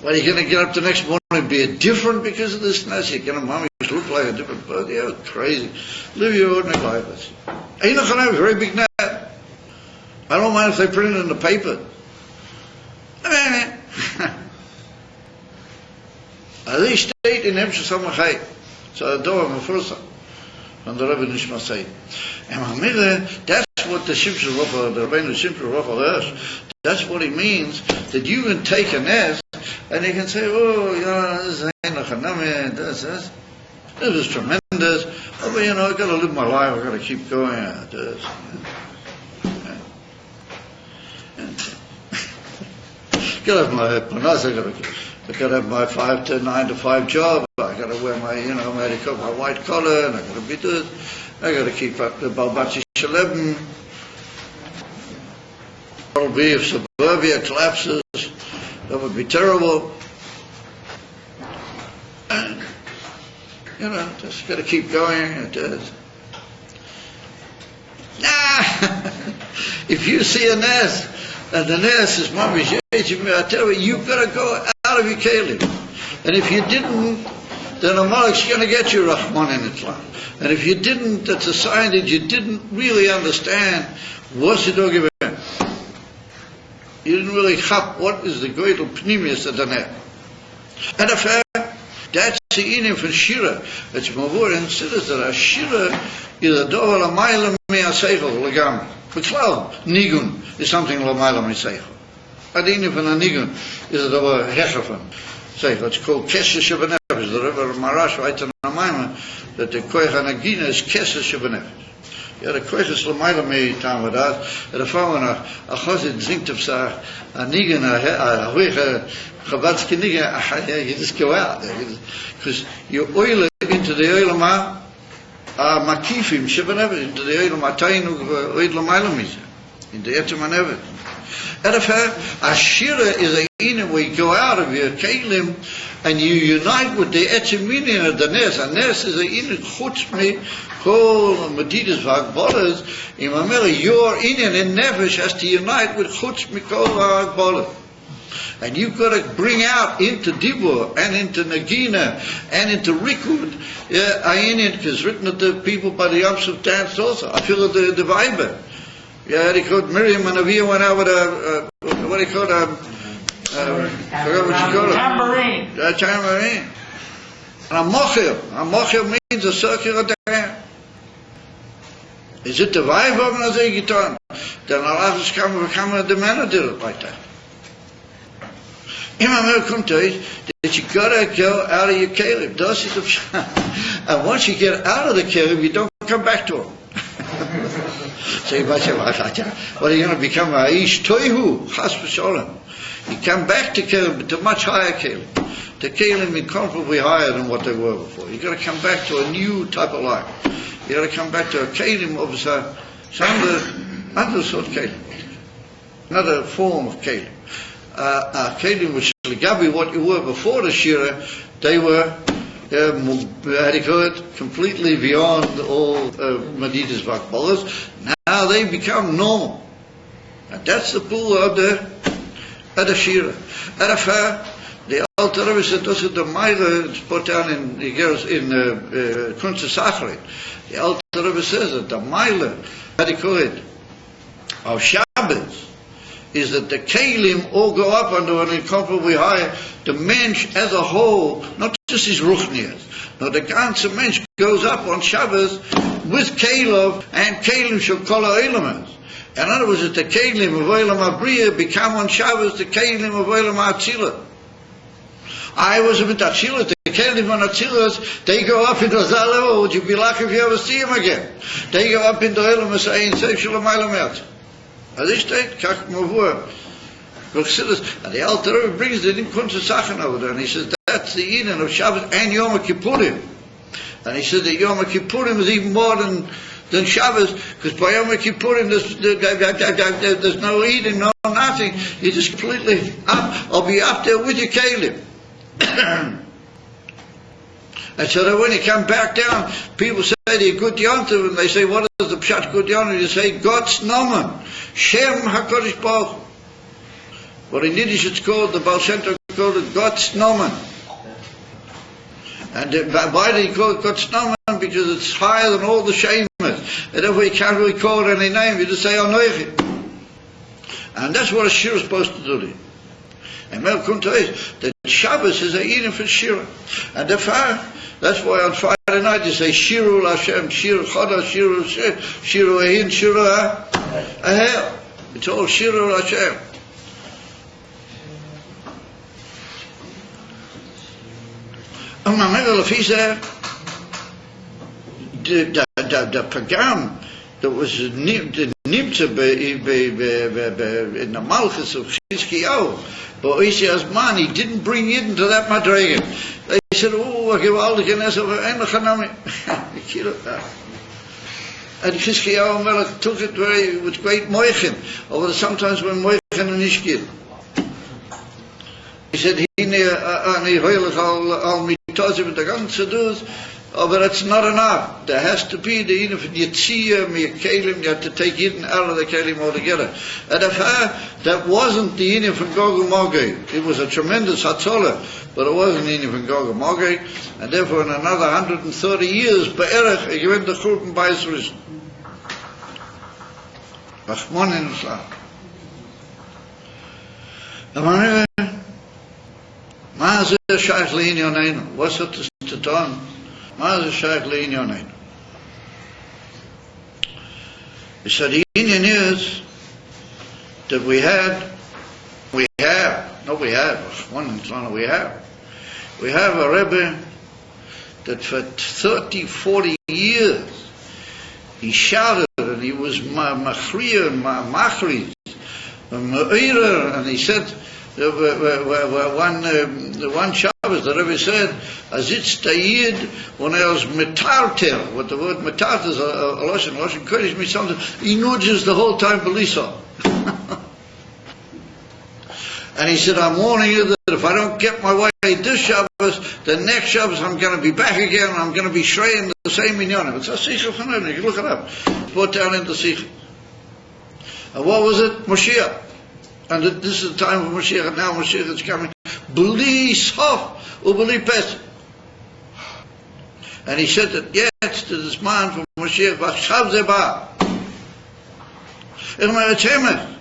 Speaker 1: Well, you're going to get up the next morning and be different because of this ness. You're going to mommy look like a different bird. Yeah, it's crazy. Live your ordinary life. Ain't not going to have a very big net. I don't mind if they print it in the paper. At least state in Hemshech Samachay. So I don't have a first and the Rebbe Nishma say. And that's what the Shimshon Rafa, the Rebbeinu Shimshon Rafa Hirsch, that's what he means, that you can take a nest and you can say, this is tremendous, but I've got to live my life, I've got to keep going at this. I've got to have my panas, I've got to have my 9 to 5 job. I got to wear my, my white collar, and I got to be this. I got to keep up the Balbachi Shalem. Probably if suburbia collapses, that would be terrible. And, just got to keep going. It is. If you see a nest, and the nest is mommy's age, I tell you, you've got to go out of your kelim. And if you didn't, then Amalek's going to get you, Rahman in Islam. And if you didn't, that's a sign that you didn't really understand what's the dog about. You didn't really chap what is the Goytel Pnimius of the net. And if that's the inim for Shira, it's Mavur and Siddas that a Shira is a dover la maila me a seichel legam. Beklau, Nigun is something la maila me seichel. A inim for a Nigun is a dover hechefen. It's called Kesser Shebenefesh. The Rebbe Marash writes in the Maimon that the Koich Hanagina is Kesser Shebenefesh. Ja, the Koich is Lamaila me time with that. And the phone a Chazid zingt of Sach, a Nigan, a Huiche, Chabatski Nigan, you just go out there. Because you oil it into the oil ma, Makifim Shebenefesh, into the oil Matayin, oil Lamaila me, in the Etzem and everything. And if a Shira is a inim where you go out of your kelim and you unite with the etziminian of the nes. A nes is a inim chutz me kol medidas v'agbolas. Imamela, your inyan in nefesh has to unite with chutz me kol v'agbolas. And you've got to bring out into Dibur and into Nagina and into Rikud Ayin, because written at the people by the Yamsuf dance also. I feel the Viber. Yeah, they called Miriam and Avia went out with a, what do you call it? I forgot what you call it.
Speaker 3: Tambourine.
Speaker 1: A tambourine. And a mochir means a circular dance. Is it the vibe of an Azegiton? Then Allah has come the man who did it like that. Imam Kuntais, that you gotta go out of your kelim. And once you get out of the kelim, you don't come back to him. So you might say, what are you going to become? A ish toihu, chas v'sholem. You come back to kelim, but to much higher kelim. The kelim incomparably higher than what they were before. You've got to come back to a new type of life. You've got to come back to a kelim of some other sort of kelim. Another form of kelim. A kelim which, Gabi, what you were before the Shira, they were completely beyond all Medidas Vakbolas. Now they become normal. And that's the pool of the Shira. The Alter Rebbe said, this is the Meile, it's put down in Kunze Sachrit. The Alter Rebbe says that the Meile, of Shabbos, is that the kelim all go up under an incomparably high. The mensch as a whole, not just his ruchnias, no, the ganze mensch goes up on Shabbos with kelov and kelim shel kol ha'olamas. In other words, that the kelim of Olam HaBriya become on Shabbos the kelim of Olam HaAtzilut. I was a bit Atzilut. The kelim on Atzilut, they go up into that level. Would you be lucky if you ever see him again? They go up into Olam HaSayin, say Shalom Aleichem. As ich steht, kach mavur. And the Alter Rebbe brings the Din Kunze Sachen over there, and he says that's the Eden of Shabbos and Yom Kippurim. And he says that Yom Kippurim is even more than Shabbos, because by Yom Kippurim there's no eating, no nothing. You're just completely up. I'll be up there with your kelim. And so that when you come back down, people say to you, Good Yontiv, and they say, what is the Pshat Good Yontiv? You say, God's Nomen, Shem HaKadosh Baruch Hu. But in Yiddish it's called, the Baal Shem Tov called it God's Nomen. And why do you call it God's Nomen? Because it's higher than all the Shemas. And therefore you can't really call it any name, you just say Anoichi. And that's what a Shir is supposed to do. And Melkunta is that Shabbos is a Eden for Shira. And therefore, that's why on Friday night you say Shiru Lashem, Shiru Choda, Shiru Shiru Ehin, Shiru Ahel. It's all Shiru Lashem. And my mother Lafisa, the Pagam that was the Nimtza in the Malchus of Chizkiyahu, but Oisias man, he didn't bring it into that Madrigan. They said, oh, I give all the Genes of Enochanami. And Chizkiyahu Melech took it with great moichin, although sometimes when moichin and ishkid. He said, Ani Hoilich al Mitozim and the ganze Duz. Oh, but it's not enough. There has to be the Eden of Yitziyah, Kelim, you have to take Eden out of the Kelim altogether. And that wasn't the Eden from Gog and Magog. It was a tremendous Hatzolah, but it wasn't the Eden from Gog and Magog. And therefore in another 130 years, Be'erech, he went to Churban Bayis Rishon. Rachmon in Islam. Ma'azeh Shaykh Le'in Yoneinu. What's it to done? Ma'azeh Shaykh Le'in Yoneinu. He said the Indian is that we have a Rebbe that for 30, 40 years he shouted and he was machriya and machriz and ma'ira, and he said one Shabbos the Rebbe said as it's ta'id when was metarter, what the word metarter is a Lashon Kodesh means something, he nudges the whole time Belisa. And he said, I'm warning you that if I don't get my way this Shabbos, the next Shabbos I'm going to be back again and I'm going to be shraying the same minyanim. It's a Sichel Chanel, you can look it up. It's put down in the Sichel. And what was it? Moshiach. And this is the time of Moshiach, and now Moshiach is coming. B'li sof, u'b'li pesach. And he said that, yes, to this man from Moshiach, v'achshav zeba. It's Emes.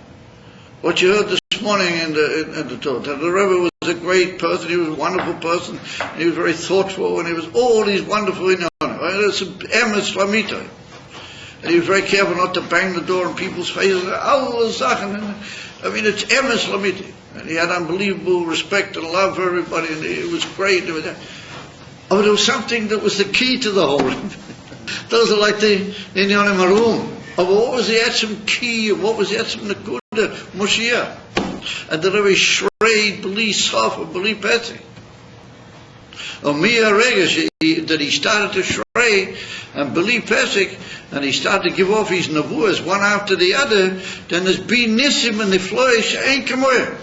Speaker 1: What you heard this morning in the talk, that the Rebbe was a great person, he was a wonderful person, and he was very thoughtful, and he was all these wonderful, it's Emes Lamita. And he was very careful not to bang the door in people's faces, all the Sachen. I mean, it's Emes Lamita. And he had unbelievable respect and love for everybody, and it was great. Oh, there was something that was the key to the whole. Those are like the Inyanim Maroon. Oh, but what was the Etzim key? What was the Etzim Nekuda? Moshiach. And the Rebbe shrayed, believe Sof, believe Pesach. Oh, Mia Regas, that he started to shray and believe Pesach, and he started to give off his Nevuas one after the other, then there's Bi Nissim and the Floish ain't Kamoyer.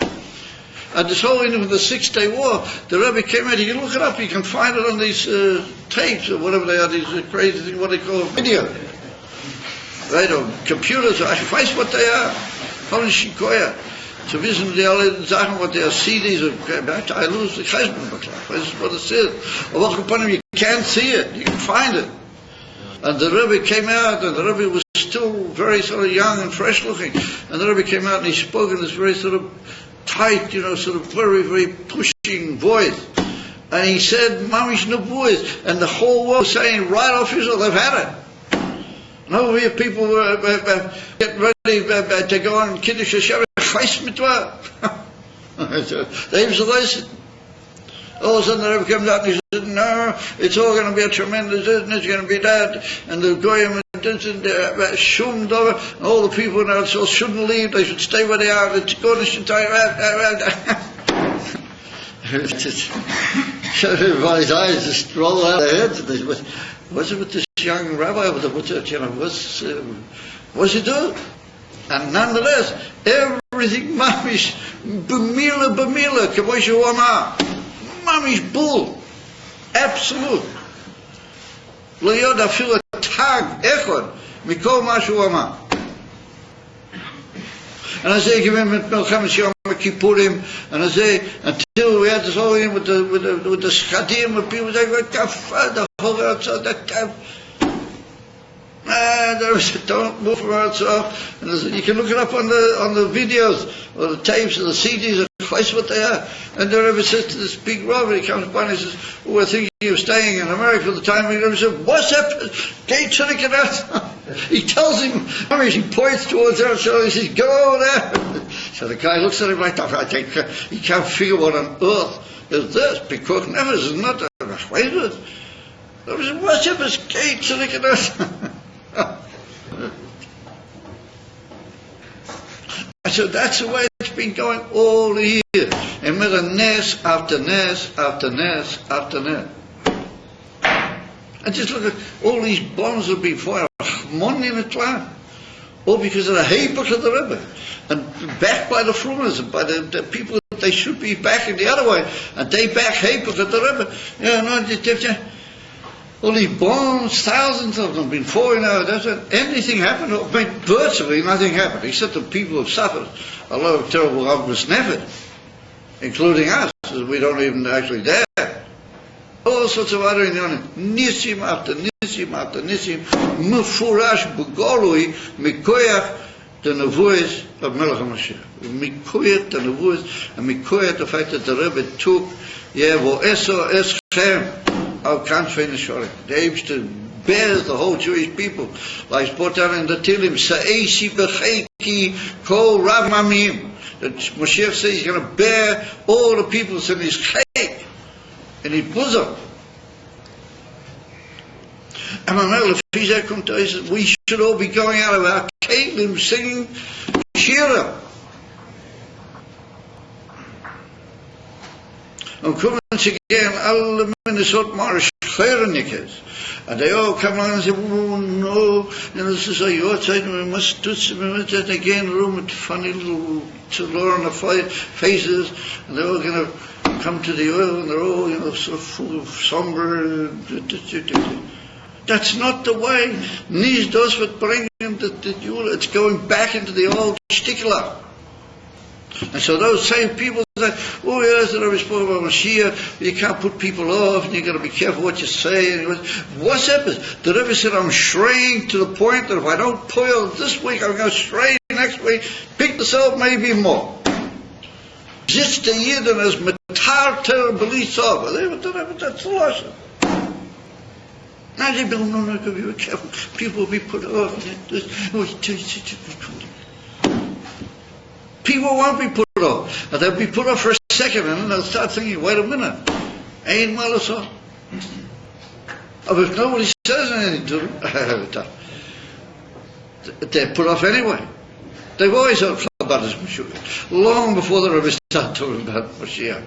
Speaker 1: And this whole end of the 6-day war, the Rebbe came out, you can look it up, you can find it on these tapes or whatever they are, these crazy things, what they call video. Right, or computers, I weiß what they are. Holy Shikoya. Zu wissen die alle Sachen, what they are CDs, I lose the Cheshbon, this is what it says. Or you can't see it, you can find it. And the Rebbe came out, and the Rebbe was still very sort of young and fresh looking. And the Rebbe came out and he spoke in this very sort of tight, sort of very, very pushing voice. And he said, Mamish Nebuas. And the whole world was saying, right off Israel, they've had it. And over here people were getting ready to go on Kiddush Hashem, Chais Mitzvah. They was listen. All of a sudden the Rebbe comes out and he said, no, it's all going to be a tremendous, and it's going to be that, and the Goyim and Shum Dover, and all the people now so shouldn't leave, they should stay where they are, it's going to everybody's eyes just roll out of their heads. What's it with this young rabbi? What's he doing? And nonetheless, everything mamish b'mila k'moshe Omar. Mamish bull, absolute. Lo yod afilu tag echad mikol ma shu amar. And I say, give him Melchamet Yom Kippurim, and I say, until we had this whole thing with the Schadim, and people say, the whole outside, don't move from outside. And you can look it up on the videos, or the tapes, or the CDs, place what they are. And the Rebbe says to this big Rebbe, he comes by and he says, we're thinking of staying in America for the time. And the Rebbe said, what's up? Gate to get out. He tells him, he points towards there, so he says, go over there. So the guy looks at him like that. I think he can't figure what on earth is this, because never is not a way to it. The Rebbe said, what's up? It's gate to get out. So that's the way it's been going all the years. And with a nes after nes after nes after nes. And just look at all these bombs that have been fired. Money in the clan. All because of the haybook of the Rebbe. And backed by the Frumas and by the people that they should be backing the other way. And they back haybook of the Rebbe. All these bombs, thousands of them, been falling out. Anything happened? Virtually nothing happened, except the people have suffered a lot of terrible August Nefet, including us, as we don't even actually dare. All sorts of other nisim after nisim after nisim, mufurash b'golui mikoyach the nevuos of Melech HaMashiach. Mikoyach the nevuos, and mikoyach the fact that the Rebbe took, vo'eso eschem, our country in the Shore. The aims to bears the whole Jewish people. Like it's brought down in the Tilim, Sa'eshi b'cheiki kol rav mamim. That Moshiach says he's going to bear all the peoples in his chayk, in his bosom. And Mamel Lefizah come to us, we should all be going out of our kelim singing Shira. And come again, alle Minnesota Marish Chayernikes. And they all come along and say, oh no, this is a Yortzeit, we must do something with that again, room with funny little children on the faces, and they're all going to come to the oil, and they're all, sort of full of somber. That's not the way. Nis does what bring him the Yula. It's going back into the old shtikla. And so those same people say, oh yes, the Rebbe spoke about Mashiach, you can't put people off, and you've got to be careful what you say. What's happened? The Rebbe said, I'm straying to the point that if I don't toil this week, I'm going to stray next week, pick this up, maybe more. Just the Yidden as metarter beliefs over. That's the lesson. Now they don't know, be careful. People will be put off. People won't be put off. They'll be put off for a second, and then they'll start thinking, wait a minute, ain't Malasah. If nobody says anything to them, they're put off anyway. They've always heard about this Mashiach, long before the Rebbe started talking about Mashiach.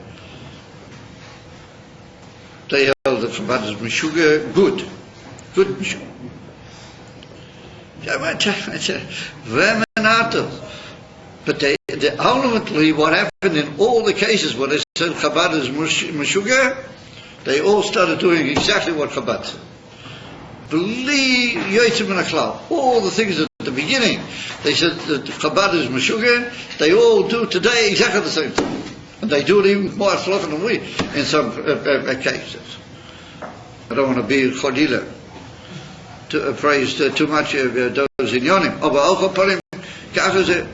Speaker 1: They held that Chabad is Meshuggah, good Meshuggah. But ultimately, what happened in all the cases where they said Chabad is Meshuggah, they all started doing exactly what Chabad said. Believe Yotzim and Akhlal. All the things at the beginning, they said that Chabad is Meshuggah, they all do today exactly the same thing. And they do it even more often than we in some cases. I don't want to be Chodila too much those inyonim. Aber auch auf Parim, kach is it.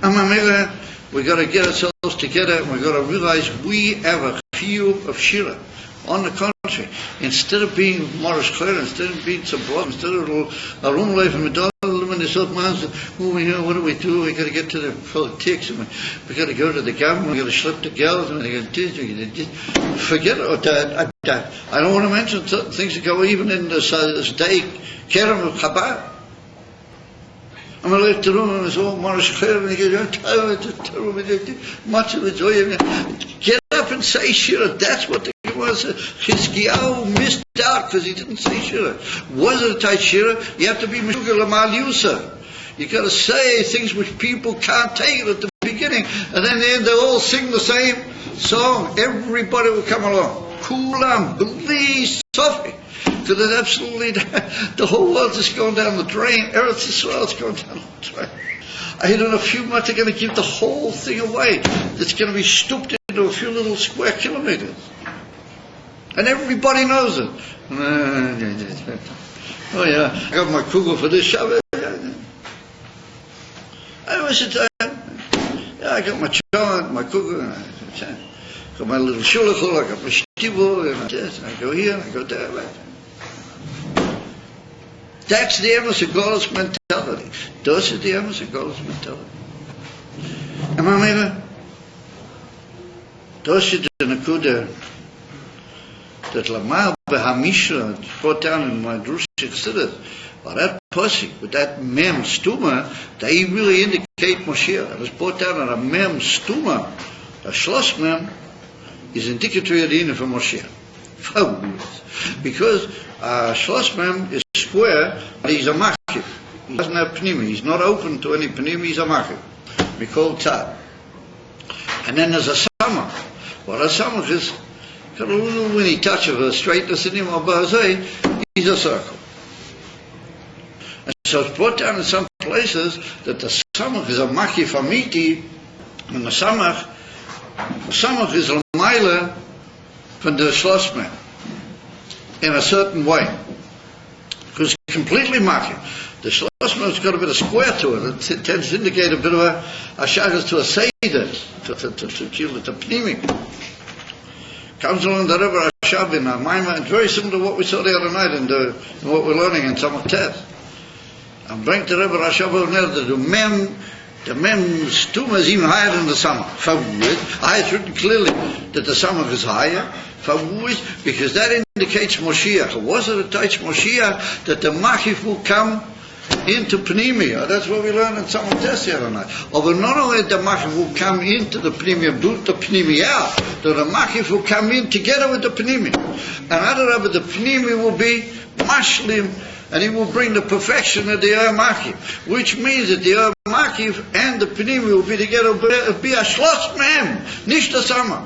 Speaker 1: Amamira, we got to get ourselves together, and we got to realize we have a chiyuv of shira. On the contrary, instead of being Morris Clare, instead of being Sabot, instead of a room life and Madonna, and the self man, what do we do? We got to get to the politics, and we got to go to the government, we got to slip the girls, and we got to do. Forget it. I don't want to mention things that go even in this day, Kerem of Chabad. I'm going to leave the room and it's all Morris Clare, and he goes, much of it. Get up and say shira. That's what the was. Chizkiyahu missed out because he didn't say shira. Was it a tight shira? You have to be meshuga l'mal yusa. You got to say things which people can't take it at the beginning, and then they all sing the same song. Everybody will come along. Kulam, believe, Sophie. Because it's absolutely, the whole world is going down the drain. Eretz Yisrael is going down the drain. I don't know, a few months are going to give the whole thing away. It's going to be stooped into a few little square kilometers. And everybody knows it. Oh yeah, I got my kugel for this Shabbat. I got my chant, my kugel, I got my little shulachol, I got my shtivo, and I go here, I go there. That's the Emes of God's mentality. Das ist die Emes of God's mentality. And my neighbor, das ist the Nakuda that Lamar Behamishra brought down in my Drush Chassidus. But that pussy with that mem stuma, they really indicate Moshiach. It was brought down on a mem stuma. A schloss mem is indicatory of the inner for Moshiach. Because schloss mem is square, but he's a makif. He doesn't have pnimi. He's not open to any pnimi. He's a makif. We call tad. And then there's a samach. What a samach is, got a little winny touch of a straightness in him, or he's a circle. And so it's brought down in some places that the samach is a makif amiti, and the samach is a maila from the schlossman in a certain way. Because it's completely makif. The schlossman's got a bit of square to it. It tends to indicate a bit of a shagas to a seder, to pnimi. Comes along the river Ashab in our Maimah, and very similar to what we saw the other night in what we're learning in some of Tet. And bring the river Ashab over there, the mem stuma is even higher than the summer. It's written clearly that the summer is higher. Because that indicates Moshiach. Was it a touch Moshiach that the Machif will come into Pnimiyah? That's what we learned in some of this the other night. But not only the Machif will come into the Pnimiyah, but the Pnimiyah, the Machif will come in together with the Pnimiyah. And other the Pnimiyah will be Mashlim, and he will bring the perfection of the Machif, which means that the Machif and the Pnimiyah will be together, be a Schloss Mem, nicht a Summer.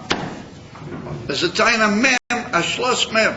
Speaker 1: There's a tiny mem, a schloss mem.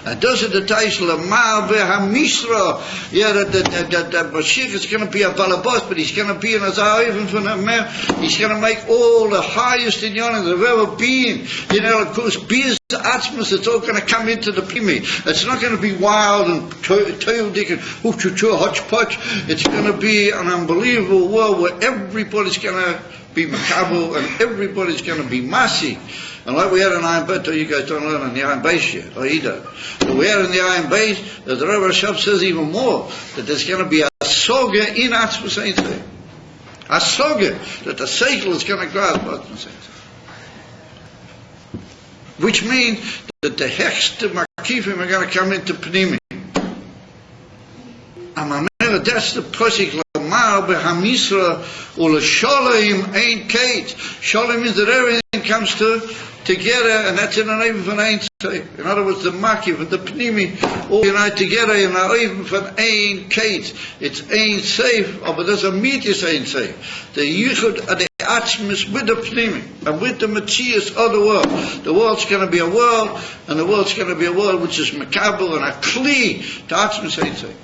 Speaker 1: And those are the ties Lamar Behamisra. Yeah, that Mashiach is going to be a balabas, but he's going to be in a even from a mem. He's going to make all the highest in Yonim that have ever been. You know, of course, beers, atzmas, it's all going to come into the pimi. It's not going to be wild and toildik and hodgepodge. It's going to be an unbelievable world where everybody's going to be makabel and everybody's going to be masi. And like we had in Iron Beit, you guys don't learn in the Iron Base yet, or either. But we had in the Iron Base, that the Rebbe Rashab says even more, that there's going to be a soga in Atzmus Ein Tzei. A soga, that the seichel is going to grasp Atzmus Ein Tzei. Which means that the hechste makifim are going to come into Pnimi. That's the posik Lamar Behamisra U'Lasholim Ein Kate. Sholem means that everything comes together, and that's in an even von Ein Tzei. In other words, the Makif and the Pnimi all unite together in an even von Ein Kate. It's Ein Tzei, but there's a mitzvah Ein Tzei. The Yichud and the Atzmis with the Pnimi and with the Matthias of the world. The world's going to be a world, and the world's going to be a world which is Makabel and a Kli to Atzmis Ein Tzei.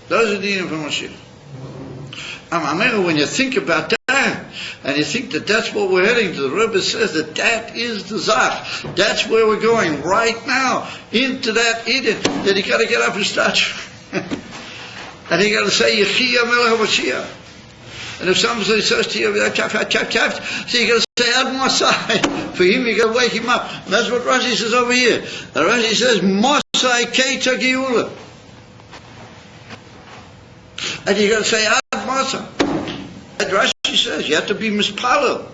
Speaker 1: Those are the information. I remember when you think about that, and you think that that's what we're heading to, the Rebbe says that that is the Zach. That's where we're going right now, into that Eden. Then you got to get up and start. And you got to say, Yechia Melech HaMashiach. And if somebody says to you, so you got to say, Ad Mosai. For him, you got to wake him up. And that's what Rashi says over here. And Rashi says, Mosai Keita Geula. And you got to say, Ad Mosai. And Rashi says, you have to be mispalel.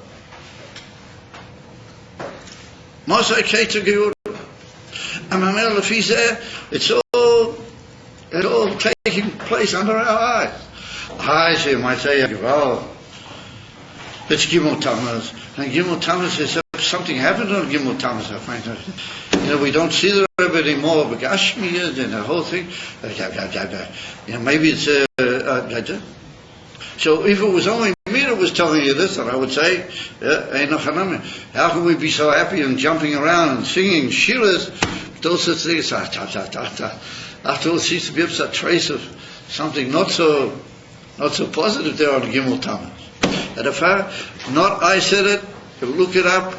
Speaker 1: Mosai Keita Geula. And Mamel Lefizeh, it's all taking place under our eyes. So you might say, well, it's Gimel Tammuz. And Gimel Tammuz is something happened on Gimel Tammuz, I find. We don't see the Rebbe anymore, but Gashmi and the whole thing. Maybe it's so if it was only me that was telling you this, then I would say, how can we be so happy and jumping around and singing shiras, those such things? After all, it seems to be a trace of something not so positive there on Gimel Tammuz. And if not I said it, you look it up,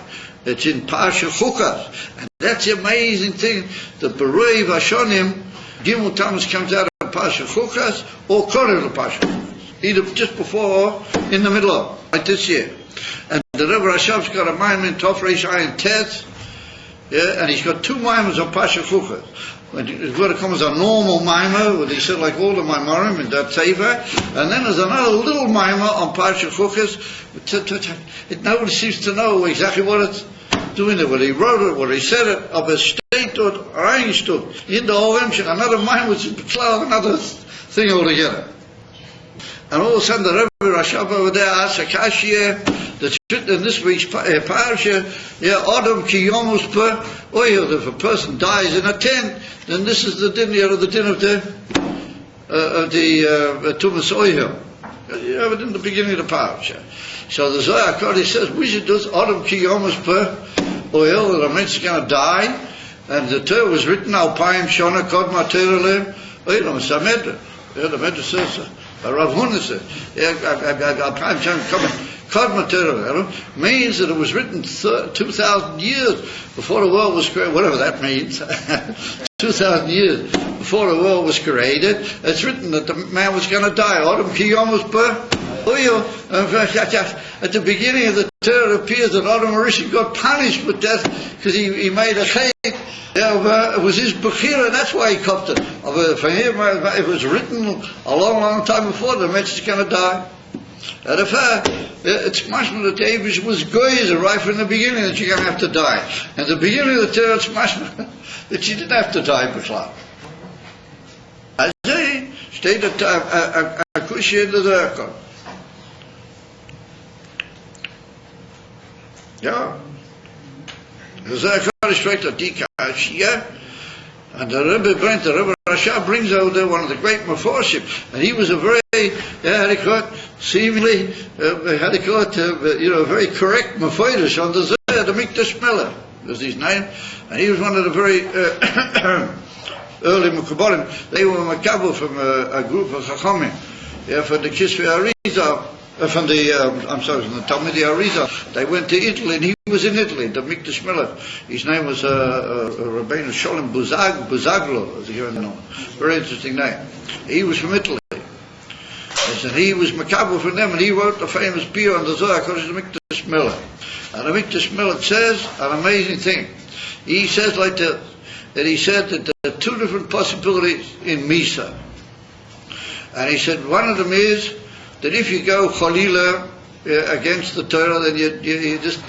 Speaker 1: it's in P Chukas. And that's the amazing thing, the Berei Vashonim, Gimel Tammuz comes out of P Chukas or Korel P Chukas. Either just before or in the middle of, like this year. And the Rebbe Rashab's got a Maimon in Tov Reish Ayin Tet, and he's got two Maimons on P Chukas. It's going to come as a normal mimer, where he said like all the mimarim in that teva, and then there's another little mimer on P Chukas. Nobody seems to know exactly what it's doing there. What he wrote it, what he said it, of a state or Einstut, in the whole Emshech, another mimer, which is another thing altogether. And all of a sudden the Rebbe Rashab over there asks Akashia, that's written in this week's parasha, Adam ki yomus per oil. If a person dies in a tent, then this is the din, the din of the Tumas oil. You have it in the beginning of the parasha. So the Zohar Kodesh says we should do Adam ki yomus per oil, that a man is going to die, and the Torah was written Alpayim Shona Kodma Terelem Oilam Samedra. The Medrash says. Rav Huna said, means that it was written 2,000 years before the world was created, whatever that means. 2,000 years before the world was created, it's written that the man was going to die. At the beginning of the Torah, it appears that Adam Harishon got punished with death because he made a chayk. It was his bechira, that's why he copped it. For him, it was written a long, long time before the Mensch is going to die. And if it's mashma that the Abish was goyzer right from the beginning that you're going to have to die. And the beginning of the Torah, it's mashma that you didn't have to die before. As they stated a kushi in the Zerkon. Yeah. The Zerkon is straight to Dika Shia, and the Rebbe Rashab brings out there one of the great Meforshim, and he was a very, seemingly, very correct Mefoidish on the Zeh, the Mikdash Miller was his name, and he was one of the very early Mekabolim. They were Makabo from a group of Chachamim, from the Kisvei Arizal. From the Talmidei Arizal, they went to Italy, and he was in Italy, the Mikdash Melech. His name was Rabbeinu Sholem Buzaglo, as you know. Very interesting name. He was from Italy. And he was Makabo from them, and he wrote the famous Piyah on the Zohar, called the Mikdash Melech. And the Mikdash Melech says an amazing thing. He says like that he said that there are two different possibilities in Misa. And he said one of them is that if you go cholila against the Torah, then you just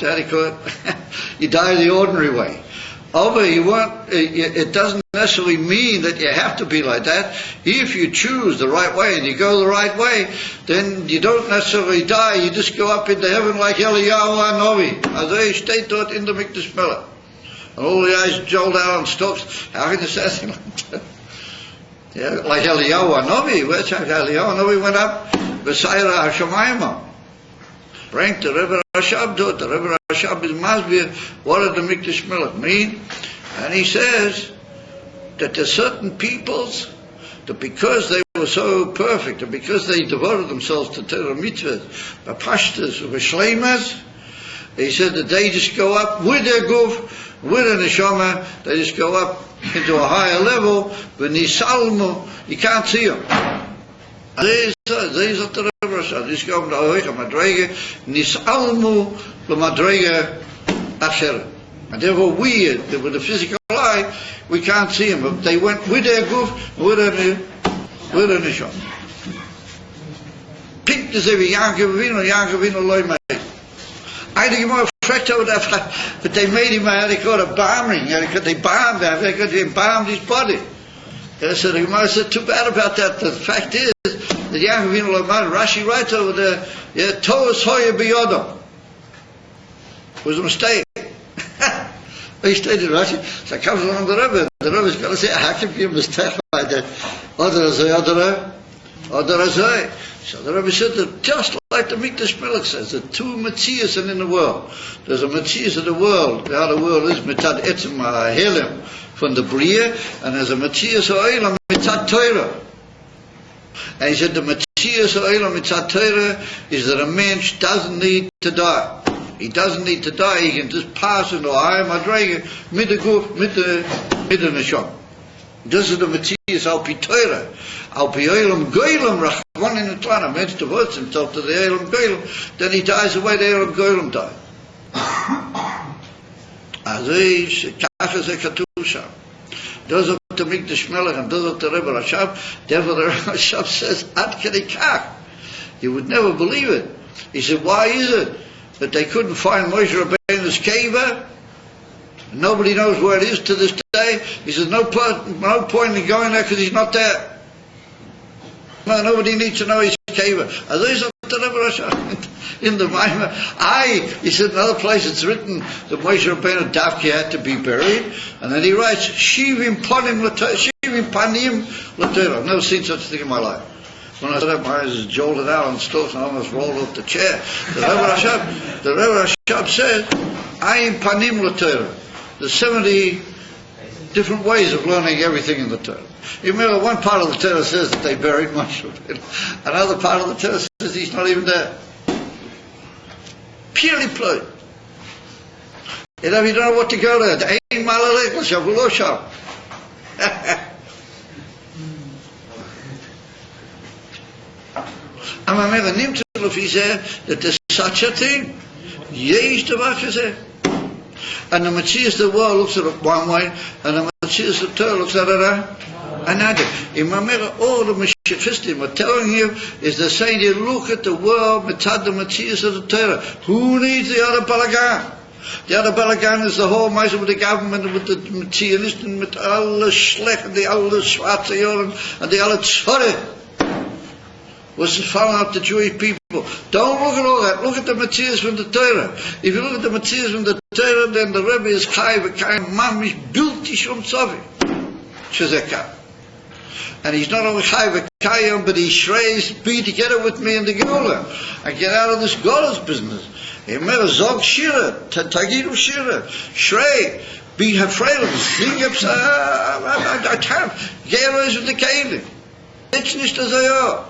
Speaker 1: you die the ordinary way. It doesn't necessarily mean that you have to be like that. If you choose the right way and you go the right way, then you don't necessarily die. You just go up into heaven like Eliyahu Hanavi, as they state taught in the Mikdash Melech. And all the guys jolt out on stokes. How can you say something like that? Yeah, like Eliyahu Hanavi. Where's Eliyahu Hanavi went up? B'Sayra Hashemayim. Bring the Rebbe Rashab to it. The Rebbe Rashab is Masbir. What does the Mikdash Melech mean? And he says that there's certain peoples that because they were so perfect, and because they devoted themselves to Torah mitzvahs, Pashtas, Shleimas, he said that they just go up with their guf, with a neshama, they just go up into a higher level, but nisalmu, you can't see them. These are the Rebbe, this go to Ahoicha Madrega, nisalmu, the Madrega Asher. And therefore we, with the physical eye, we can't see them, but they went with their guf, with a neshama. Pink to say, Yankavino loy mei. I think more fresh over that fact, but they made him, they called a bombing, they bombed him, they embalmed his body. And so the Gemara said, too bad about that. The fact is, that Yaakov Lamar, Rashi writes over there, Toas Hoya Biyodom. It was a mistake. He stated Rashi, so it comes along the Rebbe is going to say, how can be a mistake like that? Other. So the Rebbe said that just like the Mikdash Melech says, the two Metzias are in the world. There's a Metzias of the world, how the world is, Mitzad Etzem HaHelim, from the Bria, and there's a Metzias HaOlam, Mitzad Torah. And he said the Metzias HaOlam, Mitzad Torah, is that a man doesn't need to die. He doesn't need to die, he can just pass into a higher Madrega, mit the Guf, mit the Neshama. This is the Metzias Al-Pi Torah. Al-Pi Olam Goylam Rachman in the Tlana. Man devotes himself to the Olam Goylam, then he dies the way the Olam Goylam died. Kach is a Katusha. Those are the Mikdash Melech and those are the Rebbe Rashab. Therefore the Rebbe Rashab says, Ad Kedi Kach. You would never believe it. He said, why is it that they couldn't find Moshe Rabbeinu's cave? Nobody knows where it is to this day. He says, no point in going there because he's not there. No, nobody needs to know his cave. And these are the Rebbe Rashab. In the Maimah, he said in other places it's written that Moshe Rabbeinu Davki had to be buried, and then he writes, Shivim Panim L'Torah. I've never seen such a thing in my life. When I said that, my eyes jolted out and stuff, and I almost rolled off the chair. The Rebbe Rashab said, Ayin Panim L'Torah. There's 70 different ways of learning everything in the Torah. You remember one part of the Torah says that they buried Moshe Rabbeinu. Another part of the Torah says he's not even there. Purely played. You know, if you don't know what to go there, Ein Malalek L'Shavulo Sham. And I remember Nimtzul if he said that there's such a thing. Yesh Tavach Hazeh. And the Metzias of the world looks at it one way, and the Metzias of the Torah looks at it another. In Mamera, all the Meshachistim are telling you is they're saying you look at the world mitzad the Metzias of the Torah. Who needs the other balagan? The other balagan is the whole measure with the government, with the Metzianisten, with all the Schlech, and the all the Schwarze Yoren, and the all the Tzoreh. Was following up the Jewish people. Don't look at all that. Look at the Metzias from the Torah. If you look at the Metzias from the Torah, then the Rebbe is Chai v'Kayim Mamish Bilti Shom Tzovi. Shezekah. And he's not only Chai v'Kayim, but he shreys, be together with me in the Geula. And get out of this Gola's business. Remember, Zog Shira, Tagidu Shira, Shrey, be afraid of sing up, I can't. Get away with the Keilim. It's nicht as I are.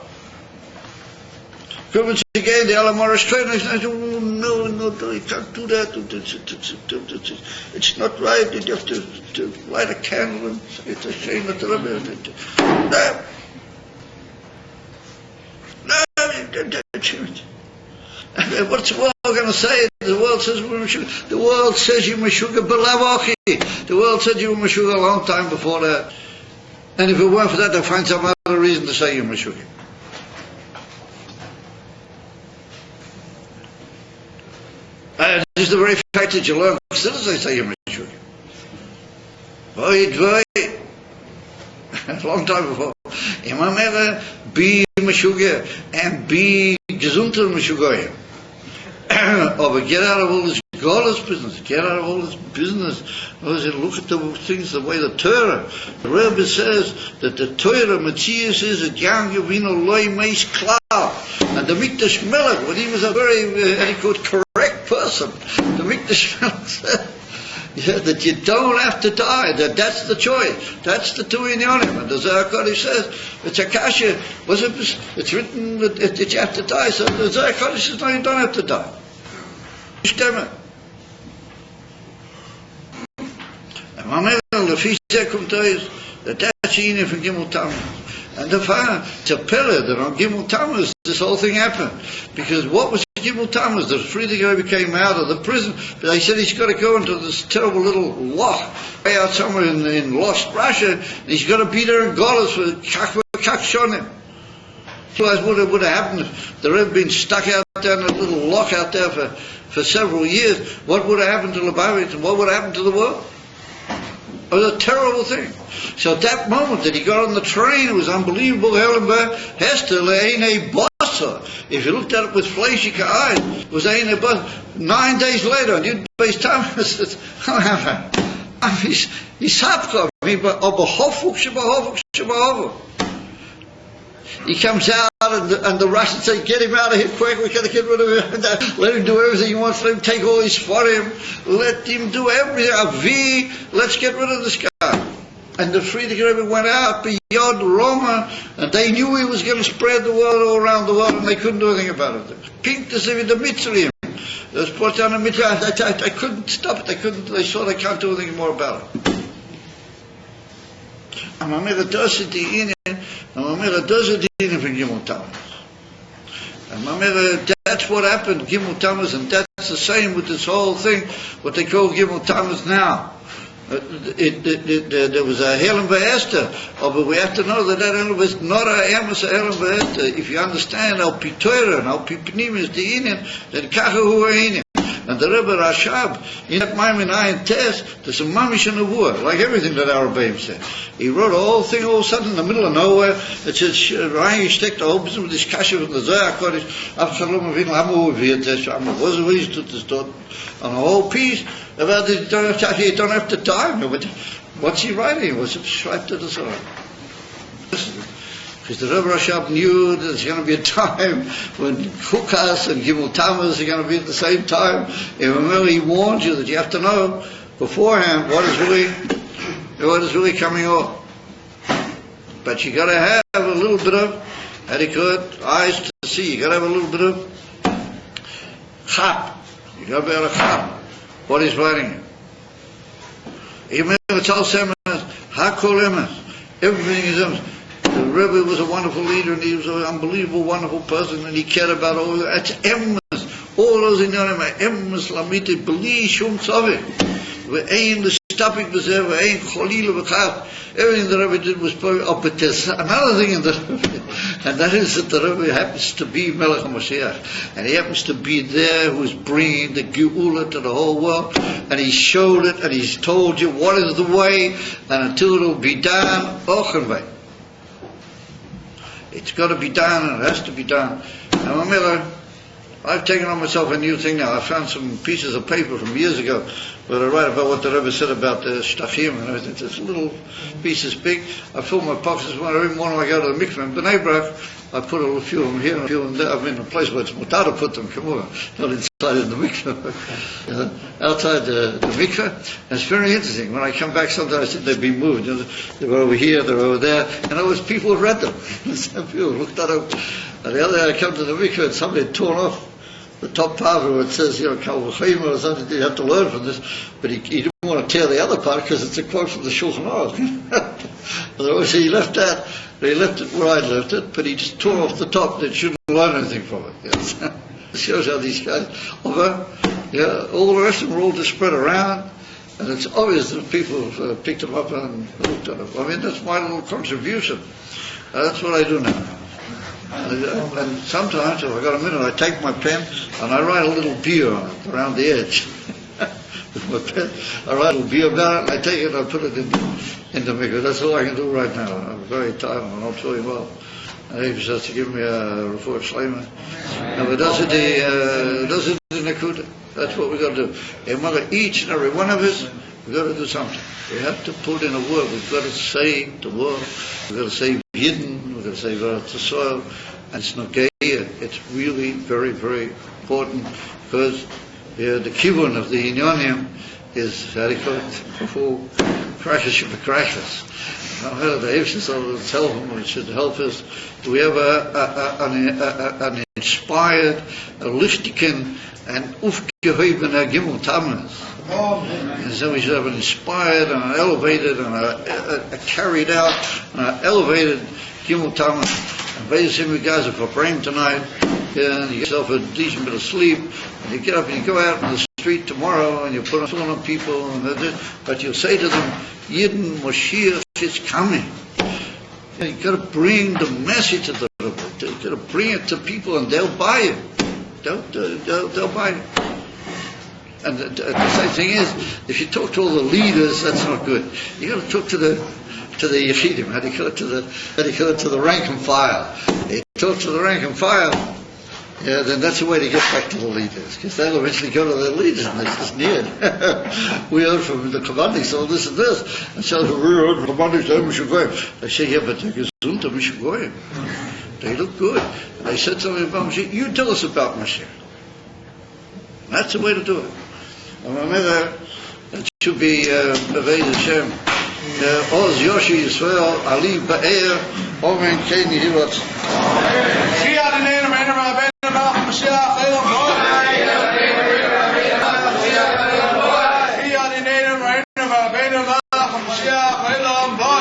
Speaker 1: Come again, the Alamara straight, and I said, oh, no, you can't do that. It's not right. You have to light a candle and say it's a shame that the Rebbe. No. What's the world going to say? The world says you Meshuggah B'Lavochi. The world said you were Meshuggah a long time before that. And if it weren't for that, they'll find some other reason to say you're Meshuggah. This is the very fact that you learn. Still as they say you're Meshuggah. A long time before. Imam ever be Meshuggah and be Gesundter Meshuggah. But get out of all this Godless business. Get out of all this business. Look at the things the way the Torah. The Rebbe says that the Torah Matthias is a young Yavino loy meis klal. And the Mikdash Melech, when he was a very correct person, the Mikdash Melech said Yeah, that you don't have to die, that's the choice. That's the two inyanim. And the Zohar Kodesh says, it's a kasha, it's written that you have to die. So the Zohar Kodesh says, no, you don't have to die. Stemmen. En wanneer de vieze komt thuis, dat is een van Gimel Tammuz. And the fire, it's a pillar that on Gimel Tammuz this whole thing happened. Because what was Gimel Tammuz? The Friedrich Rebbe came out of the prison, but they said he's got to go into this terrible little loch way out somewhere in lost Russia, and he's got to be there in Golis for Kakshonim. Otherwise, what would have happened if the Rebbe been stuck out there in a little loch out there for several years? What would have happened to Lubavitch, and what would have happened to the world? It was a terrible thing. So at that moment that he got on the train, it was unbelievable. Hester le'enei basa. If you looked at it with fleshika eyes, it was le'enei basa. 9 days later, and you'd base time, I said, he's hapkov. He comes out and the Russians say, get him out of here quick, we got to get rid of him. Let him do everything he wants, let him take all his him, let him do everything. Let's get rid of this guy. And the Friedrich Rebbe went out beyond Roma, and they knew he was going to spread the word all around the world, and they couldn't do anything about it. Pink to see the Mitzrayim. They was put down the Mitzrayim. I couldn't stop it. They saw they can't do anything more about it. And my mother does it in from Gimel Tammuz. And my mother, that's what happened, Gimel Tammuz, and that's the same with this whole thing, what they call Gimel Tammuz now. There was a Helen V'Esther, but we have to know that Helen was not a Emes a Helen V'Esther. If you understand Al Pi Torah and Al Pi Pnim is the Inin, then Kacha Hu Inin. And the Rebbe Rashab, in that Maimon Ayin Test, there's a mamish and a wur, like everything that our Rebbeim said. He wrote a whole thing all of a sudden in the middle of nowhere. It says, Ryan steckt da oben mit this kasha von der Zohar Kodesh, Absalom Avinu Hamu Avir Test, was the way to this dot, on a whole piece about this, you don't have to die. What's he writing? What's it schreibt to the Zohar? Because the Rebbe Rashab knew that there's going to be a time when Chukas and Gimel Tammuz are going to be at the same time. And remember, he warned you that you have to know beforehand what is really coming off. But you got to have a little bit of adequate eyes to see. You got to have a little bit of chap. You got to be able to chap what he's writing. Even if it's all seminars, hakol emes, everything is emes. The Rebbe was a wonderful leader, and he was an unbelievable, wonderful person, and he cared about all that. That's emes. All those in your name are emes lamite bli shum tzavik. Ve'ein l'stapik b'zeh, ve'ein cholil v'chaf. Everything the Rebbe did was perfect. Oh, but there's another thing in the Rebbe, and that is that the Rebbe happens to be Melech HaMashiach, and he happens to be there who's bringing the Geula to the whole world, and he showed it, and he's told you what is the way, and until it'll be done, Ochenvei. It's got to be done, and it has to be done. Now, I've taken on myself a new thing now. I found some pieces of paper from years ago where I write about what the Rebbe said about the shtachim and everything. It's little pieces big. I fill my pockets. Every morning I go to the mikveh in Bnei Brak, I put a few of them here and a few of them there. I'm in a place where it's mutar to put them, come on, not inside in the mikveh. Outside the mikveh. And it's very interesting. When I come back sometimes I think they've been moved. They were over here, they were over there. And I was people who read them. Some people looked at them. And the other day I come to the mikveh and somebody had torn off the top part where it says, Kal V'Chaim or something, you have to learn from this, but he didn't want to tear the other part because it's a quote from the Shulchan Aruch. Otherwise he left that, he left it where I left it, but he just tore off the top, they shouldn't learn anything from it. Yes. It shows how these guys, all the rest of them were all just spread around, and it's obvious that people have picked them up and looked at them. I mean, that's my little contribution. That's what I do now. And sometimes, if I got a minute, I take my pen and I write a little beer on it around the edge. With my pen, I write a little beer about it, and I take it and I put it in the mikveh. That's all I can do right now. I'm very tired and I'm not feeling well. And he has to give me a refuah shleima. And we does it in the kuda. That's what we got to do. And each and every one of us, we've got to do something. We have to put in a word. We've got to say the word. We've got to say Yidden. We've got to say V'Atzasol. And it's not gay. It's really very, very important because the kivun of the Inyonim is, how do you call it, before crashes should be crashes. I heard the Hafshas will tell him, it should help us. We have an inspired, a lichtiken, and aufgehobener Gimel Tammuz. And so we should have an inspired and an elevated and a carried out and an elevated Gimel Tammuz. And basically, you guys are for praying tonight, and you get yourself a decent bit of sleep, and you get up and you go out in the street tomorrow and you put on people, but you'll say to them, Yidden Moshiach is coming. And you've got to bring the message of the Rebbe. You've got to bring it to people, and they'll buy it. They'll buy it. And the same thing is, if you talk to all the leaders, that's not good. You got to talk to the Yechidim. How do you call it to the rank and file? You talk to the rank and file. Yeah, then that's the way to get back to the leaders, because they'll eventually go to their leaders, and it's just near. We heard from the commanders, all this and this, and so we heard from the commanders, they say, yeah, but they're gesund, Mashiach. They look good. And they said something about Mashiach. You tell us about Mashiach. That's the way to do it. And remember, it should be Bevei Hashem. Oz Yoshi Yisrael, Ali Ba'er, Omen Keini Hirot. Mashiach Elam Boy.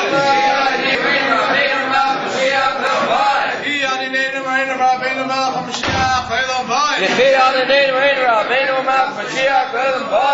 Speaker 1: Mashiach Elam Boy.